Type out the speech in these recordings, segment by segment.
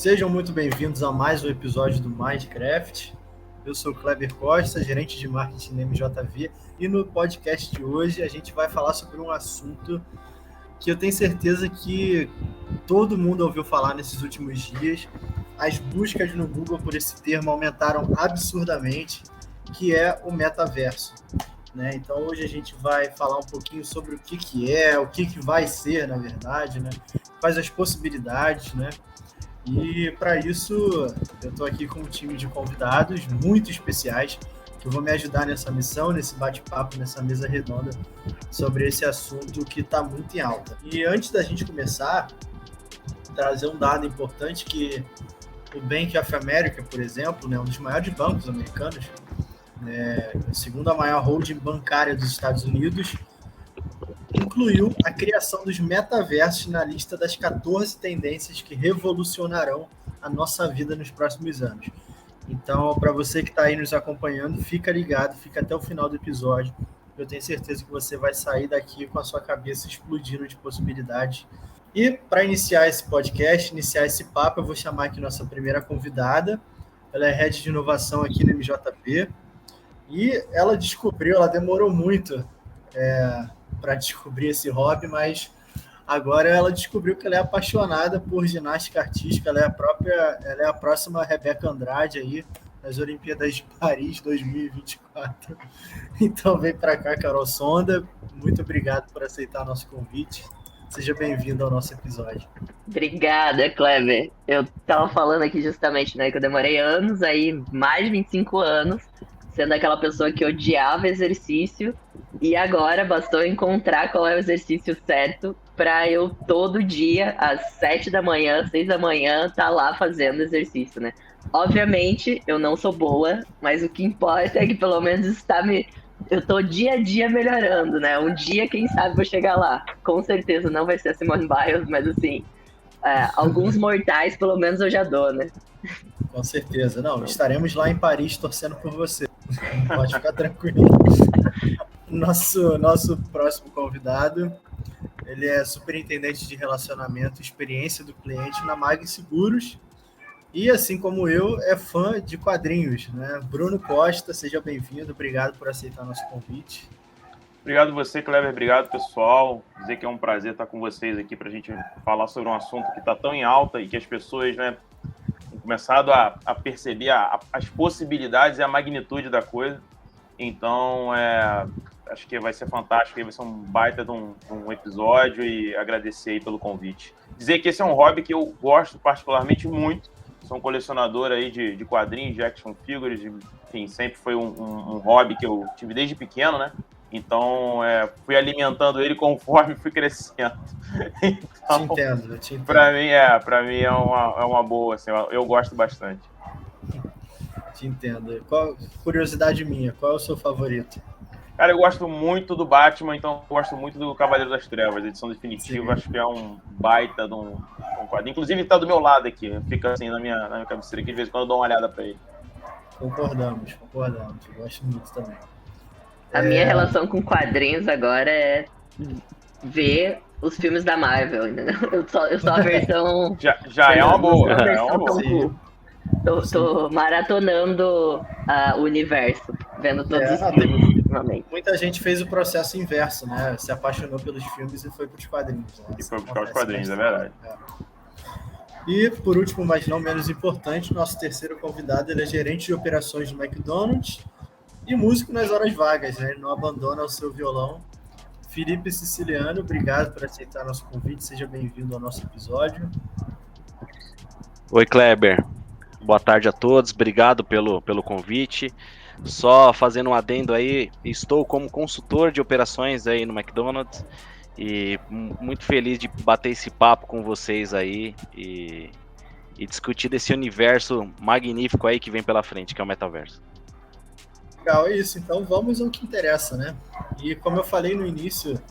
Sejam muito bem-vindos a mais um episódio do Minecraft. Eu sou o Kleber Costa, gerente de marketing da MJV, e no podcast de hoje a gente vai falar sobre um assunto que eu tenho certeza que todo mundo ouviu falar nesses últimos dias. As buscas no Google por esse termo aumentaram absurdamente, que é o metaverso. Né? Então hoje a gente vai falar um pouquinho sobre o que é, o que vai ser, na verdade, né? Quais as possibilidades, né? E para isso eu estou aqui com um time de convidados muito especiais que vão me ajudar nessa missão, nesse bate-papo, nessa mesa redonda sobre esse assunto que está muito em alta. E antes da gente começar, trazer um dado importante que o Bank of America, por exemplo, né, um dos maiores bancos americanos, a segunda maior holding bancária dos Estados Unidos, incluiu a criação dos metaversos na lista das 14 tendências que revolucionarão a nossa vida nos próximos anos. Então, para você que está aí nos acompanhando, fica ligado, fica até o final do episódio. Eu tenho certeza que você vai sair daqui com a sua cabeça explodindo de possibilidades. E para iniciar esse podcast, iniciar esse papo, eu vou chamar aqui nossa primeira convidada. Ela é Head de Inovação aqui no MJP. E ela demorou muito para descobrir esse hobby, mas agora ela descobriu que ela é apaixonada por ginástica artística. Ela é a próxima Rebeca Andrade aí nas Olimpíadas de Paris 2024. Então vem para cá, Carol Sonda. Muito obrigado por aceitar nosso convite. Seja bem-vindo ao nosso episódio. Obrigada, Kleber. Eu estava falando aqui justamente, né, que eu demorei anos aí, mais de 25 anos, sendo aquela pessoa que odiava exercício, e agora bastou encontrar qual é o exercício certo para eu todo dia, às 7 da manhã, 6 da manhã, tá lá fazendo exercício, né? Obviamente, eu não sou boa, mas o que importa é que pelo menos eu tô dia a dia melhorando, né? Um dia, quem sabe, vou chegar lá. Com certeza não vai ser a Simone Biles, mas assim, alguns mortais pelo menos eu já dou, né? Com certeza. Não, estaremos lá em Paris torcendo por você. Pode ficar tranquilo. Nosso próximo convidado, ele é superintendente de relacionamento e experiência do cliente na Mag Seguros e, assim como eu, é fã de quadrinhos, né? Bruno Costa, seja bem-vindo. Obrigado por aceitar nosso convite. Obrigado você, Kleber. Obrigado, pessoal. Dizer que é um prazer estar com vocês aqui para a gente falar sobre um assunto que está tão em alta e que as pessoas, né, têm começado a perceber as possibilidades e a magnitude da coisa. Então, acho que vai ser fantástico, vai ser um baita de um episódio, e agradecer aí pelo convite. Dizer que esse é um hobby que eu gosto particularmente muito. Sou um colecionador aí de quadrinhos, de action figures, enfim, sempre foi um hobby que eu tive desde pequeno, né? Então, fui alimentando ele conforme fui crescendo. Então, te entendo. Para mim é uma boa, assim, eu gosto bastante. Te entendo. Curiosidade minha, qual é o seu favorito? Cara, eu gosto muito do Batman, então eu gosto muito do Cavaleiro das Trevas, edição definitiva. Sim. Acho que é um baita de um quadrinho. Inclusive, tá do meu lado aqui, fica assim na minha cabeceira aqui, de vez em quando eu dou uma olhada para ele. Concordamos. Eu gosto muito também. A minha relação com quadrinhos agora é ver os filmes da Marvel, entendeu? Eu sou a versão... já é uma boa. Tô maratonando o universo, vendo todos os filmes ultimamente. Muita gente fez o processo inverso, né? Se apaixonou pelos filmes e foi para os quadrinhos. Né? E foi buscar os quadrinhos, é verdade. E, por último, mas não menos importante, nosso terceiro convidado, ele é gerente de operações do McDonald's e músico nas horas vagas, né? Ele não abandona o seu violão. Felipe Siciliano, obrigado por aceitar nosso convite. Seja bem-vindo ao nosso episódio. Oi, Kleber. Boa tarde a todos, obrigado pelo convite. Só fazendo um adendo aí, estou como consultor de operações aí no McDonald's e muito feliz de bater esse papo com vocês aí e discutir desse universo magnífico aí que vem pela frente, que é o metaverso. Legal, é isso. Então vamos ao que interessa, né? E como eu falei no início,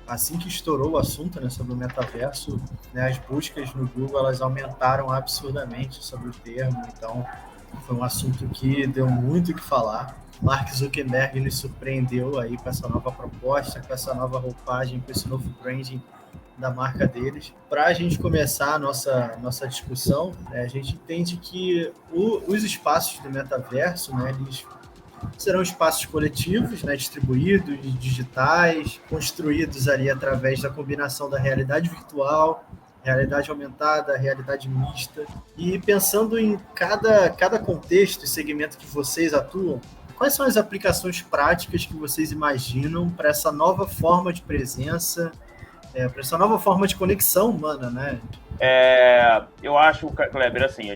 assim que estourou o assunto, né, sobre o metaverso, né, as buscas no Google elas aumentaram absurdamente sobre o termo, então foi um assunto que deu muito o que falar. Mark Zuckerberg nos surpreendeu aí com essa nova proposta, com essa nova roupagem, com esse novo branding da marca deles. Para a gente começar a nossa discussão, né, a gente entende que os espaços do metaverso, né, eles serão espaços coletivos, né, distribuídos, digitais, construídos ali através da combinação da realidade virtual, realidade aumentada, realidade mista. E pensando em cada contexto e segmento que vocês atuam, quais são as aplicações práticas que vocês imaginam para essa nova forma de presença, para essa nova forma de conexão humana, né? Eu acho, Kleber, assim, a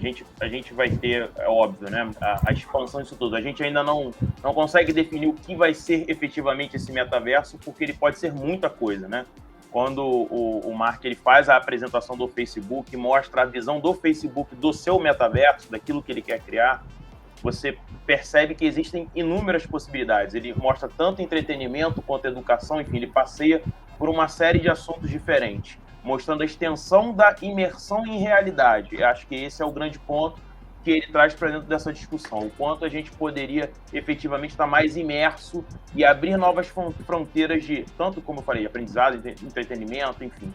gente vai ter, é óbvio, né, a expansão disso tudo. A gente ainda não consegue definir o que vai ser efetivamente esse metaverso, porque ele pode ser muita coisa, né? Quando o Mark ele faz a apresentação do Facebook, mostra a visão do Facebook do seu metaverso, daquilo que ele quer criar, você percebe que existem inúmeras possibilidades. Ele mostra tanto entretenimento quanto educação, enfim, ele passeia por uma série de assuntos diferentes, mostrando a extensão da imersão em realidade. Eu acho que esse é o grande ponto que ele traz para dentro dessa discussão, o quanto a gente poderia efetivamente estar mais imerso e abrir novas fronteiras de, tanto como eu falei, aprendizado, entretenimento, enfim.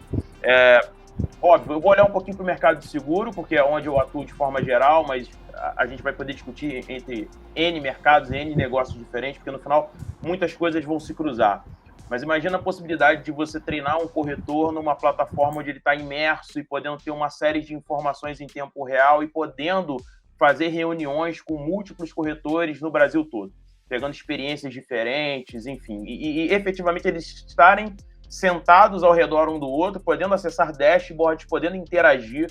Óbvio, eu vou olhar um pouquinho para o mercado de seguro, porque é onde eu atuo de forma geral, mas a gente vai poder discutir entre N mercados e N negócios diferentes, porque no final muitas coisas vão se cruzar. Mas imagina a possibilidade de você treinar um corretor numa plataforma onde ele está imerso e podendo ter uma série de informações em tempo real e podendo fazer reuniões com múltiplos corretores no Brasil todo, pegando experiências diferentes, enfim, e efetivamente eles estarem sentados ao redor um do outro, podendo acessar dashboards, podendo interagir.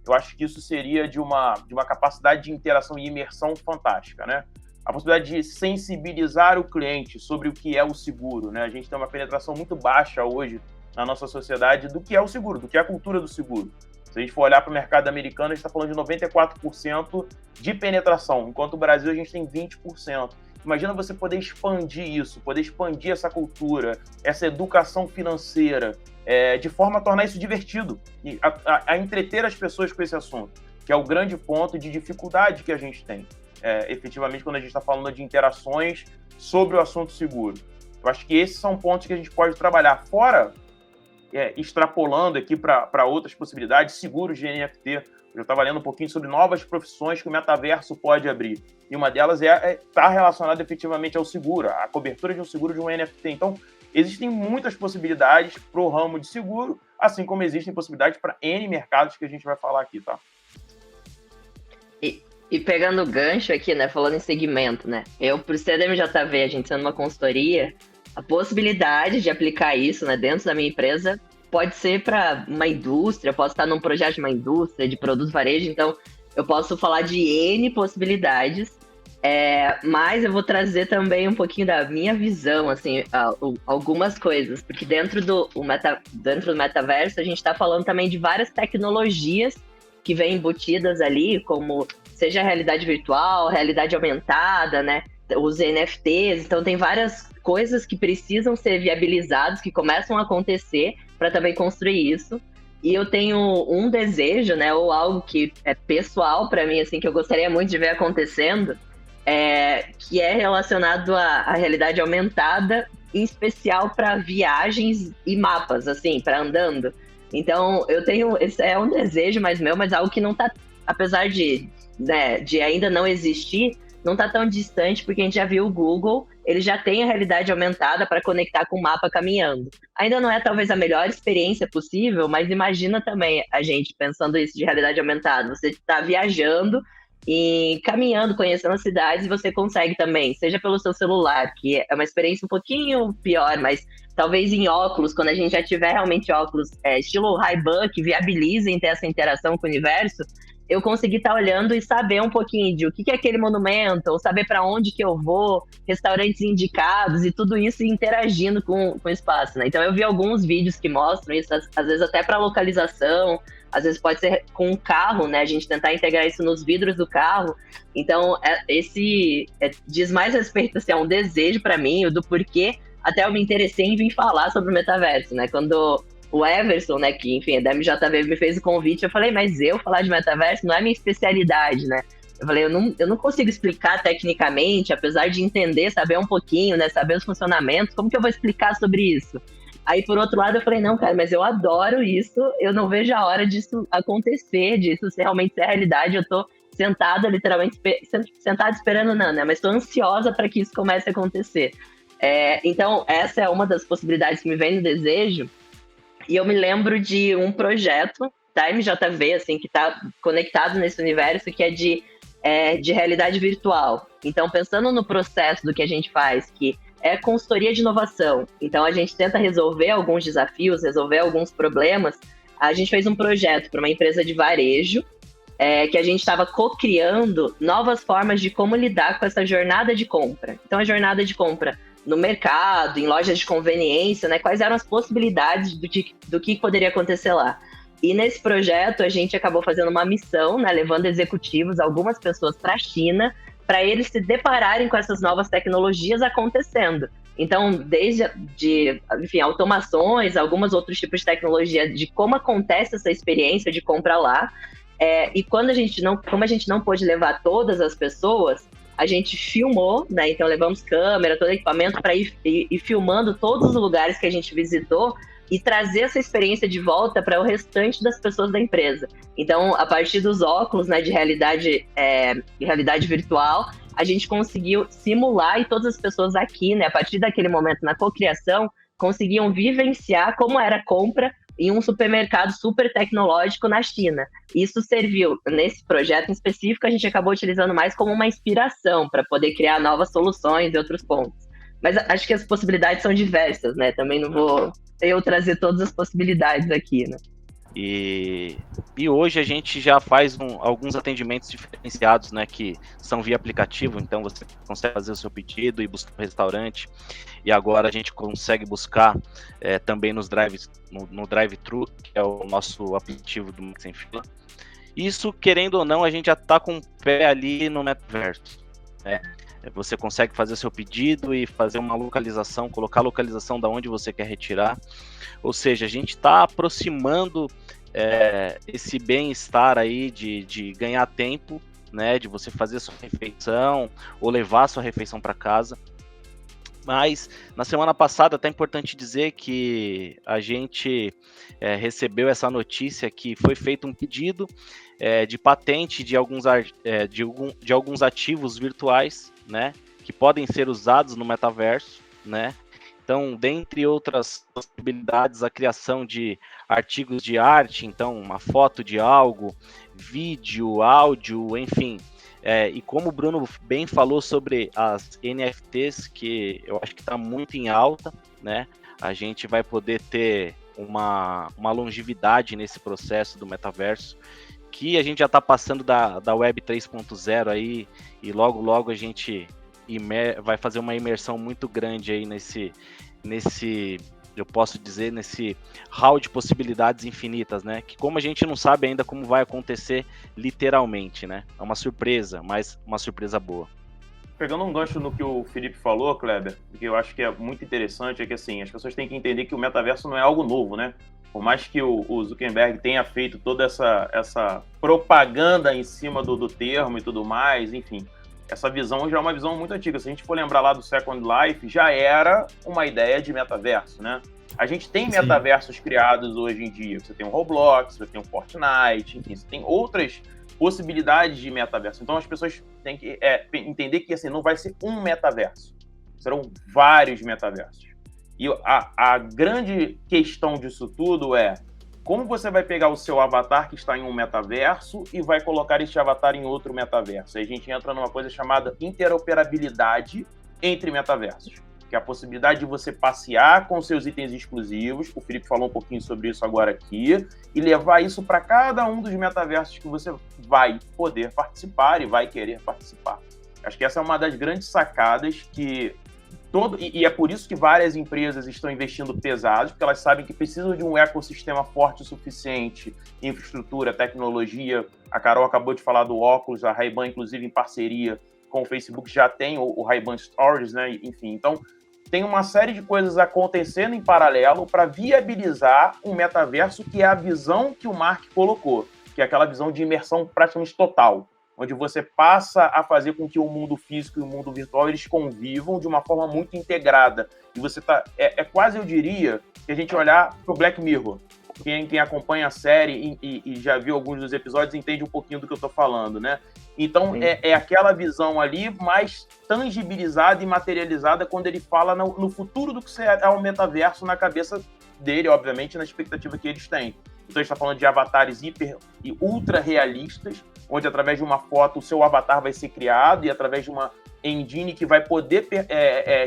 Eu acho que isso seria de uma capacidade de interação e imersão fantástica, né? A possibilidade de sensibilizar o cliente sobre o que é o seguro, né? A gente tem uma penetração muito baixa hoje na nossa sociedade do que é o seguro, do que é a cultura do seguro. Se a gente for olhar para o mercado americano, a gente está falando de 94% de penetração, enquanto o Brasil a gente tem 20%. Imagina você poder expandir isso, poder expandir essa cultura, essa educação financeira, de forma a tornar isso divertido e a entreter as pessoas com esse assunto, que é o grande ponto de dificuldade que a gente tem, efetivamente, quando a gente está falando de interações sobre o assunto seguro. Eu acho que esses são pontos que a gente pode trabalhar. Fora, extrapolando aqui para outras possibilidades, seguros de NFT. Eu já estava lendo um pouquinho sobre novas profissões que o metaverso pode abrir. E uma delas está relacionada efetivamente ao seguro, a cobertura de um seguro de um NFT. Então, existem muitas possibilidades para o ramo de seguro, assim como existem possibilidades para N mercados que a gente vai falar aqui, tá? E pegando o gancho aqui, né, falando em segmento, né, eu, por ser da MJV, a gente sendo uma consultoria, a possibilidade de aplicar isso, né, dentro da minha empresa pode ser para uma indústria, posso estar num projeto de uma indústria, de produto varejo, então eu posso falar de N possibilidades, mas eu vou trazer também um pouquinho da minha visão, assim, algumas coisas, porque dentro do metaverso a gente está falando também de várias tecnologias que vêm embutidas ali, como seja a realidade virtual, realidade aumentada, né, os NFTs, então tem várias coisas que precisam ser viabilizadas, que começam a acontecer para também construir isso. E eu tenho um desejo, né, ou algo que é pessoal para mim, assim, que eu gostaria muito de ver acontecendo, que é relacionado à realidade aumentada, em especial para viagens e mapas, assim, para andando. Então, eu tenho, esse é um desejo mais meu, mas algo que não está, apesar de ainda não existir, não está tão distante, porque a gente já viu o Google, ele já tem a realidade aumentada para conectar com o mapa caminhando. Ainda não é talvez a melhor experiência possível, mas imagina também a gente pensando isso de realidade aumentada. Você está viajando e caminhando, conhecendo as cidades, e você consegue também, seja pelo seu celular, que é uma experiência um pouquinho pior, mas talvez em óculos, quando a gente já tiver realmente óculos estilo Ray-Ban, que viabilizem ter essa interação com o universo, eu consegui estar olhando e saber um pouquinho de o que é aquele monumento, ou saber para onde que eu vou, restaurantes indicados e tudo isso interagindo com o espaço, né? Então eu vi alguns vídeos que mostram isso, às vezes até para localização, às vezes pode ser com o carro, né? A gente tentar integrar isso nos vidros do carro. Então diz mais respeito, assim, é um desejo para mim, do porquê até eu me interessei em vir falar sobre o metaverso, né? Quando o Everson, né, que, enfim, é da MJV, me fez o convite, eu falei, mas eu falar de metaverso não é minha especialidade, né? Eu falei, eu não consigo explicar tecnicamente, apesar de entender, saber um pouquinho, né, saber os funcionamentos, como que eu vou explicar sobre isso? Aí, por outro lado, eu falei, não, cara, mas eu adoro isso, eu não vejo a hora disso acontecer, disso realmente ser realidade, eu tô sentada, literalmente, sentada esperando não, né, mas tô ansiosa para que isso comece a acontecer. Então, essa é uma das possibilidades que me vem no desejo, e eu me lembro de um projeto da MJV, assim, que está conectado nesse universo, que é de realidade virtual. Então, pensando no processo do que a gente faz, que é consultoria de inovação, então a gente tenta resolver alguns desafios, resolver alguns problemas, a gente fez um projeto para uma empresa de varejo, que a gente estava co-criando novas formas de como lidar com essa jornada de compra. Então, a jornada de compra no mercado, em lojas de conveniência, né? Quais eram as possibilidades do que poderia acontecer lá. E nesse projeto, a gente acabou fazendo uma missão, né? Levando executivos, algumas pessoas para a China, para eles se depararem com essas novas tecnologias acontecendo. Então, enfim, automações, alguns outros tipos de tecnologia, de como acontece essa experiência de compra lá. E como a gente não pôde levar todas as pessoas, a gente filmou, né? Então levamos câmera, todo equipamento para ir filmando todos os lugares que a gente visitou e trazer essa experiência de volta para o restante das pessoas da empresa. Então, a partir dos óculos, né, de realidade virtual, a gente conseguiu simular, e todas as pessoas aqui, né, a partir daquele momento na cocriação, conseguiam vivenciar como era a compra em um supermercado super tecnológico na China. Isso serviu, nesse projeto em específico, a gente acabou utilizando mais como uma inspiração para poder criar novas soluções e outros pontos. Mas acho que as possibilidades são diversas, né? Também não vou eu trazer todas as possibilidades aqui, né? E hoje a gente já faz alguns atendimentos diferenciados, né, que são via aplicativo, então você consegue fazer o seu pedido e buscar no restaurante, e agora a gente consegue buscar também no drive-thru, que é o nosso aplicativo do Mac Sem Fila. Isso, querendo ou não, a gente já está com o pé ali no metaverso, né? Você consegue fazer seu pedido e fazer uma localização, colocar a localização da onde você quer retirar. Ou seja, a gente está aproximando esse bem-estar aí de ganhar tempo, né, de você fazer sua refeição ou levar sua refeição para casa. Mas na semana passada, até é importante dizer que a gente recebeu essa notícia que foi feito um pedido de patente de alguns ativos virtuais, né, que podem ser usados no metaverso, né? Então, dentre outras possibilidades, a criação de artigos de arte, então uma foto de algo, vídeo, áudio, enfim. E como o Bruno bem falou sobre as NFTs, que eu acho que está muito em alta, né? A gente vai poder ter uma longevidade nesse processo do metaverso, que a gente já está passando da Web 3.0 aí, e logo a gente vai fazer uma imersão muito grande aí nesse, eu posso dizer, nesse hall de possibilidades infinitas, né? Que como a gente não sabe ainda como vai acontecer literalmente, né? É uma surpresa, mas uma surpresa boa. Pegando um gancho no que o Felipe falou, Kleber, que eu acho que é muito interessante, é que assim, as pessoas têm que entender que o metaverso não é algo novo, né? Por mais que o Zuckerberg tenha feito toda essa propaganda em cima do termo e tudo mais, enfim, essa visão já é uma visão muito antiga. Se a gente for lembrar lá do Second Life, já era uma ideia de metaverso, né? A gente tem metaversos criados hoje em dia. Você tem o Roblox, você tem o Fortnite, enfim, você tem outras possibilidades de metaverso. Então as pessoas têm que entender que assim, não vai ser um metaverso, serão vários metaversos. E a grande questão disso tudo é como você vai pegar o seu avatar que está em um metaverso e vai colocar este avatar em outro metaverso. Aí a gente entra numa coisa chamada interoperabilidade entre metaversos, que é a possibilidade de você passear com seus itens exclusivos, o Felipe falou um pouquinho sobre isso agora aqui, e levar isso para cada um dos metaversos que você vai poder participar e vai querer participar. Acho que essa é uma das grandes sacadas que e é por isso que várias empresas estão investindo pesado, porque elas sabem que precisam de um ecossistema forte o suficiente, infraestrutura, tecnologia. A Carol acabou de falar do óculos, a Ray-Ban, inclusive, em parceria com o Facebook, já tem o Ray-Ban Stories, né? Enfim, então tem uma série de coisas acontecendo em paralelo para viabilizar um metaverso que é a visão que o Mark colocou, que é aquela visão de imersão praticamente total. onde você passa a fazer com que o mundo físico e o mundo virtual eles convivam de uma forma muito integrada. E você tá... É quase, eu diria, que a gente olhar para o Black Mirror. Quem acompanha a série e já viu alguns dos episódios entende um pouquinho do que eu estou falando, né? Então, é aquela visão ali mais tangibilizada e materializada quando ele fala no futuro do que será o metaverso na cabeça dele, obviamente, na expectativa que eles têm. Então, a gente está falando de avatares hiper e ultra realistas, onde através de uma foto o seu avatar vai ser criado e através de uma engine que vai poder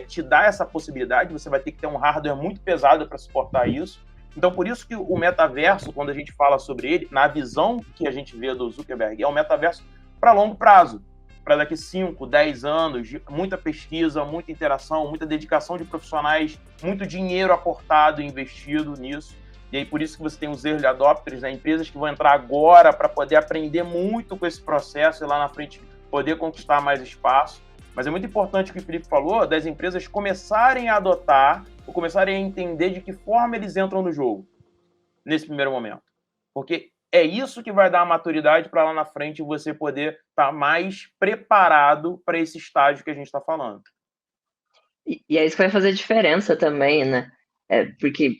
te dar essa possibilidade, você vai ter que ter um hardware muito pesado para suportar isso. Então, por isso que o metaverso, quando a gente fala sobre ele, na visão que a gente vê do Zuckerberg, é um metaverso para longo prazo, para daqui 5, 10 anos, muita pesquisa, muita interação, muita dedicação de profissionais, muito dinheiro aportado e investido nisso. E aí, por isso que você tem os early adopters, né? Empresas que vão entrar agora para poder aprender muito com esse processo e lá na frente poder conquistar mais espaço. Mas é muito importante o que o Felipe falou, das empresas começarem a adotar ou começarem a entender de que forma eles entram no jogo, nesse primeiro momento. Porque é isso que vai dar a maturidade para lá na frente você poder estar mais preparado para esse estágio que a gente está falando. E é isso que vai fazer diferença também, né? Porque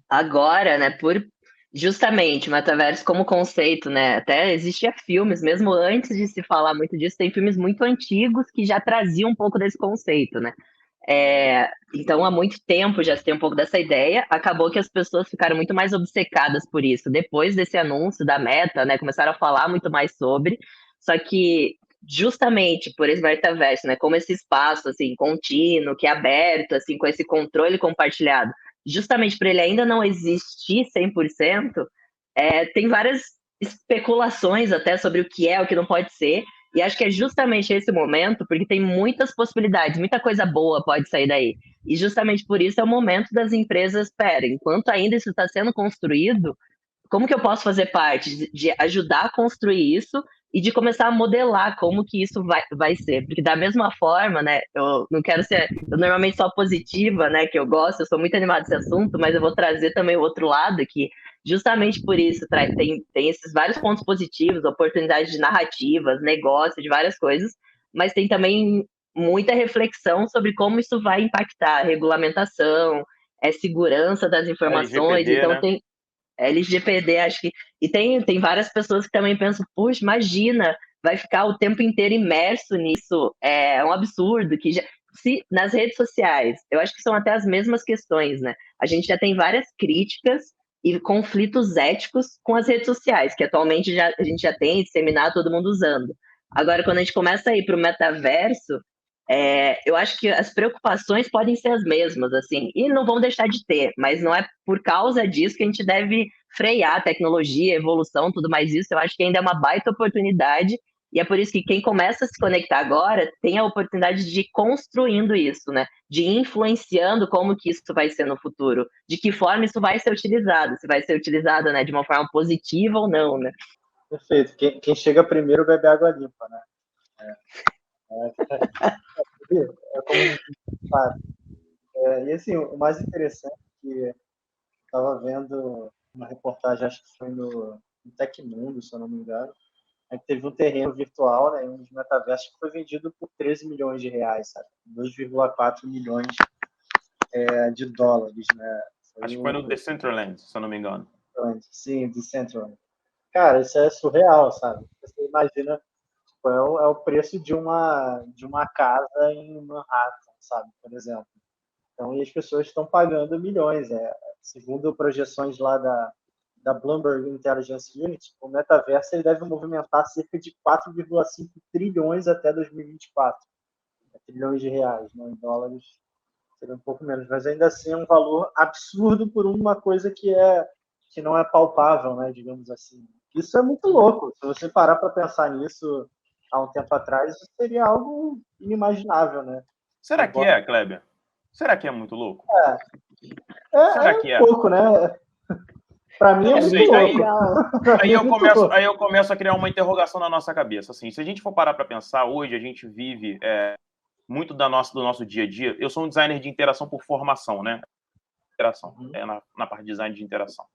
agora, né, justamente, metaverso como conceito, né? Até existia filmes, mesmo antes de se falar muito disso, tem filmes muito antigos que já traziam um pouco desse conceito, né? Então, há muito tempo já se tem um pouco dessa ideia. Acabou que as pessoas ficaram muito mais obcecadas por isso. Depois desse anúncio da Meta, né, começaram a falar muito mais sobre. Só que, justamente por esse metaverso, né, como esse espaço assim, contínuo, que é aberto, assim, com esse controle compartilhado, justamente por ele ainda não existir 100%, tem várias especulações até sobre o que é, o que não pode ser. E acho que é justamente esse momento, porque tem muitas possibilidades, muita coisa boa pode sair daí. E justamente por isso é o momento das empresas, enquanto ainda isso está sendo construído, como que eu posso fazer parte de ajudar a construir isso e de começar a modelar como que isso vai ser? Porque da mesma forma, né, eu não quero ser, eu normalmente sou positiva, né, que eu gosto, eu sou muito animada desse assunto, mas eu vou trazer também o outro lado, que justamente por isso tem esses vários pontos positivos, oportunidades de narrativas, negócio, de várias coisas, mas tem também muita reflexão sobre como isso vai impactar a regulamentação, segurança das informações, LGPD, então né? tem LGPD, acho que. E tem várias pessoas que também pensam, puxa, imagina, vai ficar o tempo inteiro imerso nisso. É um absurdo que nas redes sociais, eu acho que são até as mesmas questões, né? A gente já tem várias críticas e conflitos éticos com as redes sociais, que atualmente a gente já tem disseminado, todo mundo usando. Agora, quando a gente começa a ir para o metaverso, eu acho que as preocupações podem ser as mesmas, assim, e não vão deixar de ter, mas não é por causa disso que a gente deve frear a tecnologia, a evolução, tudo mais isso. Eu acho que ainda é uma baita oportunidade, e é por isso que quem começa a se conectar agora tem a oportunidade de ir construindo isso, né? De ir influenciando como que isso vai ser no futuro, de que forma isso vai ser utilizado, se vai ser utilizado, né, de uma forma positiva ou não, né? Perfeito. Quem chega primeiro bebe água limpa, né? É como a gente sabe. E assim, o mais interessante é que eu estava vendo uma reportagem, acho que foi no Tecmundo, se eu não me engano, que teve um terreno virtual, né, um dos metaversos, que foi vendido por 13 milhões de reais, sabe? 2,4 milhões de dólares, né? Acho que foi no Decentraland, se eu não me engano. Sim, Decentraland. Cara, isso é surreal, sabe? Você imagina, tipo, é o preço de uma casa em Manhattan, sabe? Por exemplo. Então, e as pessoas estão pagando milhões. Segundo projeções lá da Bloomberg Intelligence Unit, o metaverso ele deve movimentar cerca de 4,5 trilhões até 2024. Trilhões de reais, né? Em dólares seria um pouco menos, mas ainda assim é um valor absurdo por uma coisa que não é palpável, né? Digamos assim. Isso é muito louco. Se você parar para pensar nisso há um tempo atrás, isso seria algo inimaginável, né? Será que é, Kleber? Será que é muito louco? Será que é? Um pouco, né? Para mim é muito louco. Aí eu começo a criar uma interrogação na nossa cabeça. Assim, se a gente for parar para pensar, hoje a gente vive muito do nosso dia a dia. Eu sou um designer de interação por formação, né? Interação, na parte de design de interação.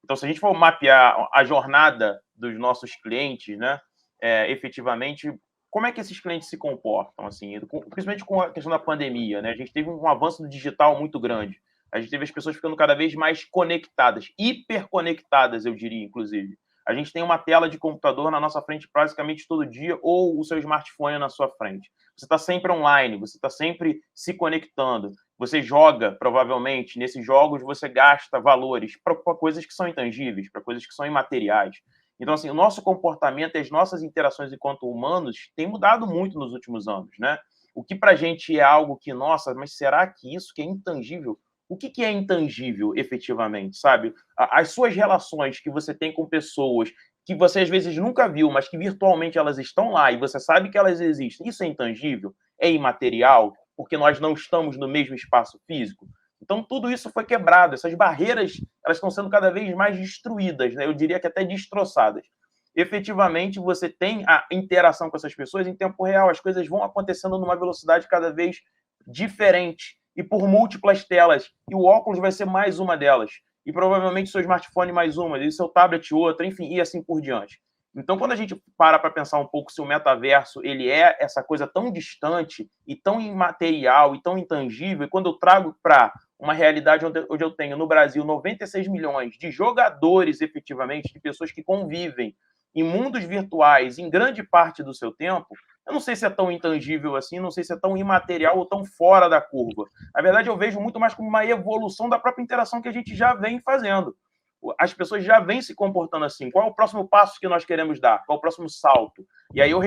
Então, se a gente for mapear a jornada dos nossos clientes, né? efetivamente, como é que esses clientes se comportam, assim, principalmente com a questão da pandemia, né? A gente teve um avanço do digital muito grande. A gente teve as pessoas ficando cada vez mais conectadas, hiperconectadas, eu diria, inclusive. A gente tem uma tela de computador na nossa frente praticamente todo dia, ou o seu smartphone na sua frente. Você está sempre online, você está sempre se conectando. Você joga, provavelmente, nesses jogos você gasta valores para coisas que são intangíveis, para coisas que são imateriais. Então, assim, o nosso comportamento e as nossas interações enquanto humanos têm mudado muito nos últimos anos, né? O que para a gente é algo que, nossa, mas será que isso que é intangível? O que é intangível, efetivamente, sabe? As suas relações que você tem com pessoas que você às vezes nunca viu, mas que virtualmente elas estão lá e você sabe que elas existem, isso é intangível? É imaterial? Porque nós não estamos no mesmo espaço físico? Então, tudo isso foi quebrado. Essas barreiras elas estão sendo cada vez mais destruídas, né? Eu diria que até destroçadas. Efetivamente, você tem a interação com essas pessoas em tempo real. As coisas vão acontecendo numa velocidade cada vez diferente e por múltiplas telas. E o óculos vai ser mais uma delas. E provavelmente seu smartphone mais uma, e seu tablet outra, enfim, e assim por diante. Então, quando a gente para pensar um pouco se o metaverso ele é essa coisa tão distante e tão imaterial e tão intangível, e quando eu trago para uma realidade onde eu tenho no Brasil 96 milhões de jogadores, efetivamente, de pessoas que convivem em mundos virtuais em grande parte do seu tempo, eu não sei se é tão intangível assim, não sei se é tão imaterial ou tão fora da curva. Na verdade, eu vejo muito mais como uma evolução da própria interação que a gente já vem fazendo. As pessoas já vêm se comportando assim. Qual é o próximo passo que nós queremos dar? Qual é o próximo salto? E aí eu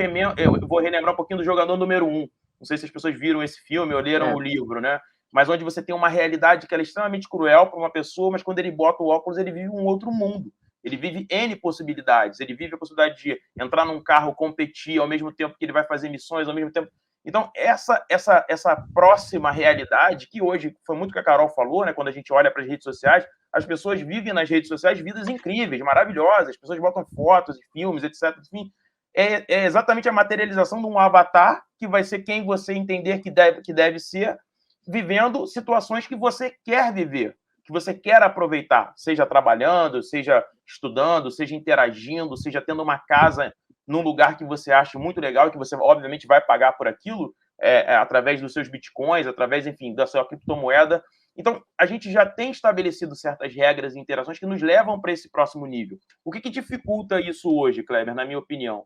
vou relembrar um pouquinho do Jogador Número 1. Não sei se as pessoas viram esse filme ou leram o livro, né? Mas onde você tem uma realidade que ela é extremamente cruel para uma pessoa, mas quando ele bota o óculos, ele vive um outro mundo. Ele vive N possibilidades. Ele vive a possibilidade de entrar num carro, competir, ao mesmo tempo que ele vai fazer missões, ao mesmo tempo... Então, essa próxima realidade, que hoje foi muito o que a Carol falou, né? Quando a gente olha para as redes sociais, as pessoas vivem nas redes sociais vidas incríveis, maravilhosas. As pessoas botam fotos, filmes, etc. Enfim, é exatamente a materialização de um avatar que vai ser quem você entender que deve ser, vivendo situações que você quer viver, que você quer aproveitar, seja trabalhando, seja estudando, seja interagindo, seja tendo uma casa num lugar que você acha muito legal e que você, obviamente, vai pagar por aquilo, através dos seus bitcoins, através, enfim, da sua criptomoeda. Então, a gente já tem estabelecido certas regras e interações que nos levam para esse próximo nível. O que dificulta isso hoje, Kleber, na minha opinião?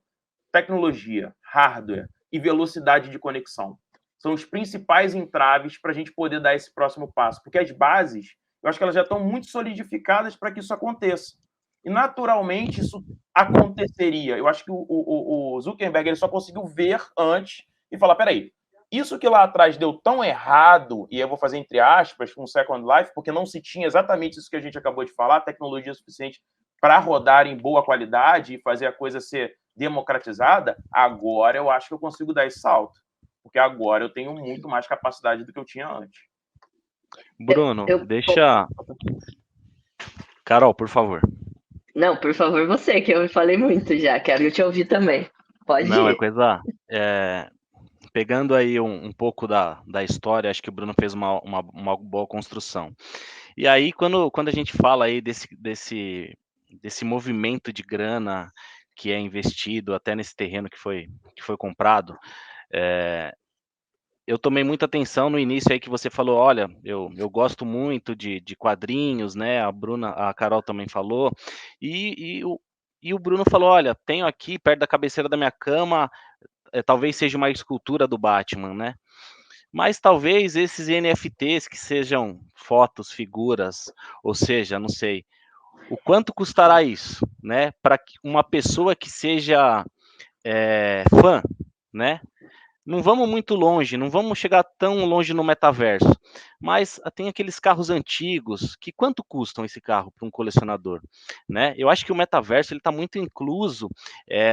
Tecnologia, hardware e velocidade de conexão. São os principais entraves para a gente poder dar esse próximo passo. Porque as bases, eu acho que elas já estão muito solidificadas para que isso aconteça. E, naturalmente, isso aconteceria. Eu acho que o Zuckerberg ele só conseguiu ver antes e falar, peraí, isso que lá atrás deu tão errado, e eu vou fazer entre aspas, com Second Life, porque não se tinha exatamente isso que a gente acabou de falar, tecnologia suficiente para rodar em boa qualidade e fazer a coisa ser democratizada, agora eu acho que eu consigo dar esse salto. Porque agora eu tenho muito mais capacidade do que eu tinha antes. Bruno, deixa... Carol, por favor. Não, por favor, você, que eu falei muito já. Quero te ouvir também. Pode Não, ir. é coisa... Pegando aí um pouco da história, acho que o Bruno fez uma boa construção. E aí, quando a gente fala aí desse movimento de grana que é investido até nesse terreno que foi comprado, eu tomei muita atenção no início aí que você falou, olha, eu gosto muito de quadrinhos, né? A Carol também falou, e o Bruno falou, olha, tenho aqui perto da cabeceira da minha cama, talvez seja uma escultura do Batman, né? Mas talvez esses NFTs que sejam fotos, figuras, ou seja, não sei, o quanto custará isso, né? Para uma pessoa que seja fã, né? Não vamos muito longe, não vamos chegar tão longe no metaverso, mas tem aqueles carros antigos, que quanto custam esse carro para um colecionador, né? Eu acho que o metaverso ele está muito incluso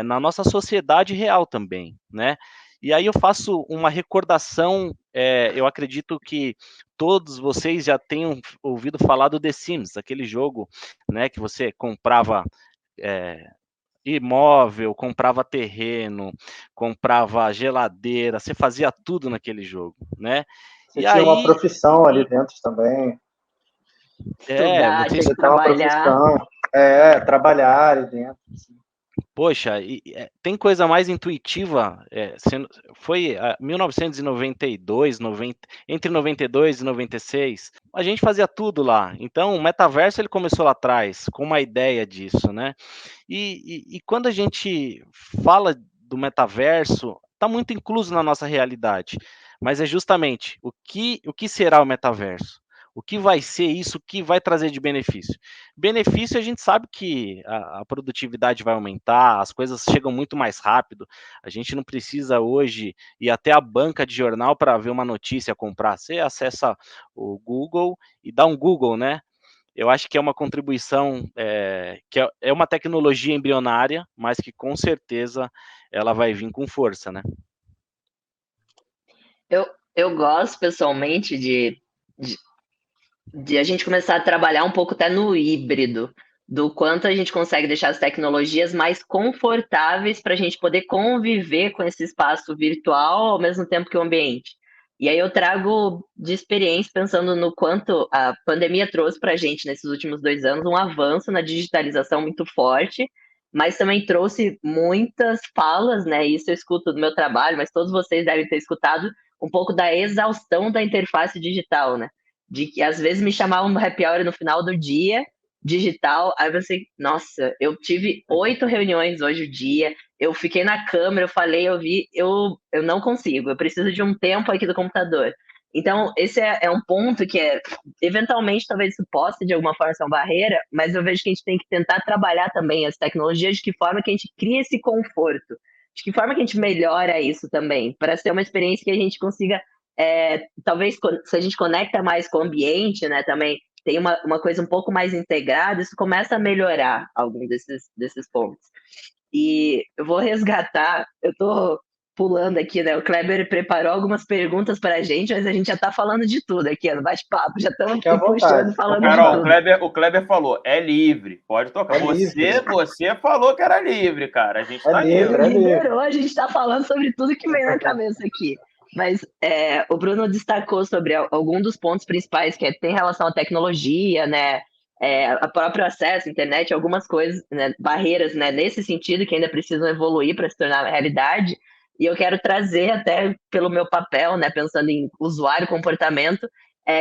na nossa sociedade real também, né? E aí eu faço uma recordação, eu acredito que todos vocês já tenham ouvido falar do The Sims, aquele jogo, né, que você comprava imóvel, comprava terreno, comprava geladeira, você fazia tudo naquele jogo, né? Você tinha uma profissão ali dentro também. Estudar, você tinha uma profissão, trabalhar ali dentro. Assim. Poxa, tem coisa mais intuitiva, foi 1992, entre 92 e 96, a gente fazia tudo lá. Então, o metaverso ele começou lá atrás, com uma ideia disso, né? E quando a gente fala do metaverso, está muito incluso na nossa realidade, mas é justamente o que será o metaverso? O que vai ser isso? O que vai trazer de benefício? Benefício, a gente sabe que a produtividade vai aumentar, as coisas chegam muito mais rápido. A gente não precisa hoje ir até a banca de jornal para ver uma notícia, comprar. Você acessa o Google e dá um Google, né? Eu acho que é uma contribuição, que é uma tecnologia embrionária, mas que com certeza ela vai vir com força, né? Eu gosto pessoalmente de, de a gente começar a trabalhar um pouco até no híbrido, do quanto a gente consegue deixar as tecnologias mais confortáveis para a gente poder conviver com esse espaço virtual ao mesmo tempo que o ambiente. E aí eu trago de experiência pensando no quanto a pandemia trouxe para a gente nesses últimos 2 anos um avanço na digitalização muito forte, mas também trouxe muitas falas, né? Isso eu escuto do meu trabalho, mas todos vocês devem ter escutado um pouco da exaustão da interface digital, né? De que às vezes me chamavam no happy hour no final do dia, digital, aí você, nossa, eu tive 8 reuniões hoje o dia, eu fiquei na câmera, eu falei, eu vi, eu não consigo, eu preciso de um tempo aqui do computador. Então, esse é um ponto que eventualmente, talvez isso possa, de alguma forma, ser uma barreira, mas eu vejo que a gente tem que tentar trabalhar também as tecnologias, de que forma que a gente cria esse conforto, de que forma que a gente melhora isso também, para ser uma experiência que a gente consiga talvez se a gente conecta mais com o ambiente, né, também tem uma coisa um pouco mais integrada, isso começa a melhorar alguns desses pontos. E eu vou resgatar, eu tô pulando aqui, né? O Kleber preparou algumas perguntas para a gente, mas a gente já tá falando de tudo aqui, no bate-papo, já estamos Fique à aqui puxando, vontade. falando de Carol, tudo. o Kleber falou, é livre, pode tocar. É livre. Você falou que era livre, cara. A gente É tá livre, livre. é livre. Liberou, a gente está falando sobre tudo que vem na cabeça aqui. Mas o Bruno destacou sobre algum dos pontos principais que tem relação à tecnologia, né? A próprio acesso à internet, algumas coisas, né, barreiras, né, nesse sentido que ainda precisam evoluir para se tornar realidade. E eu quero trazer até pelo meu papel, né, pensando em usuário, comportamento,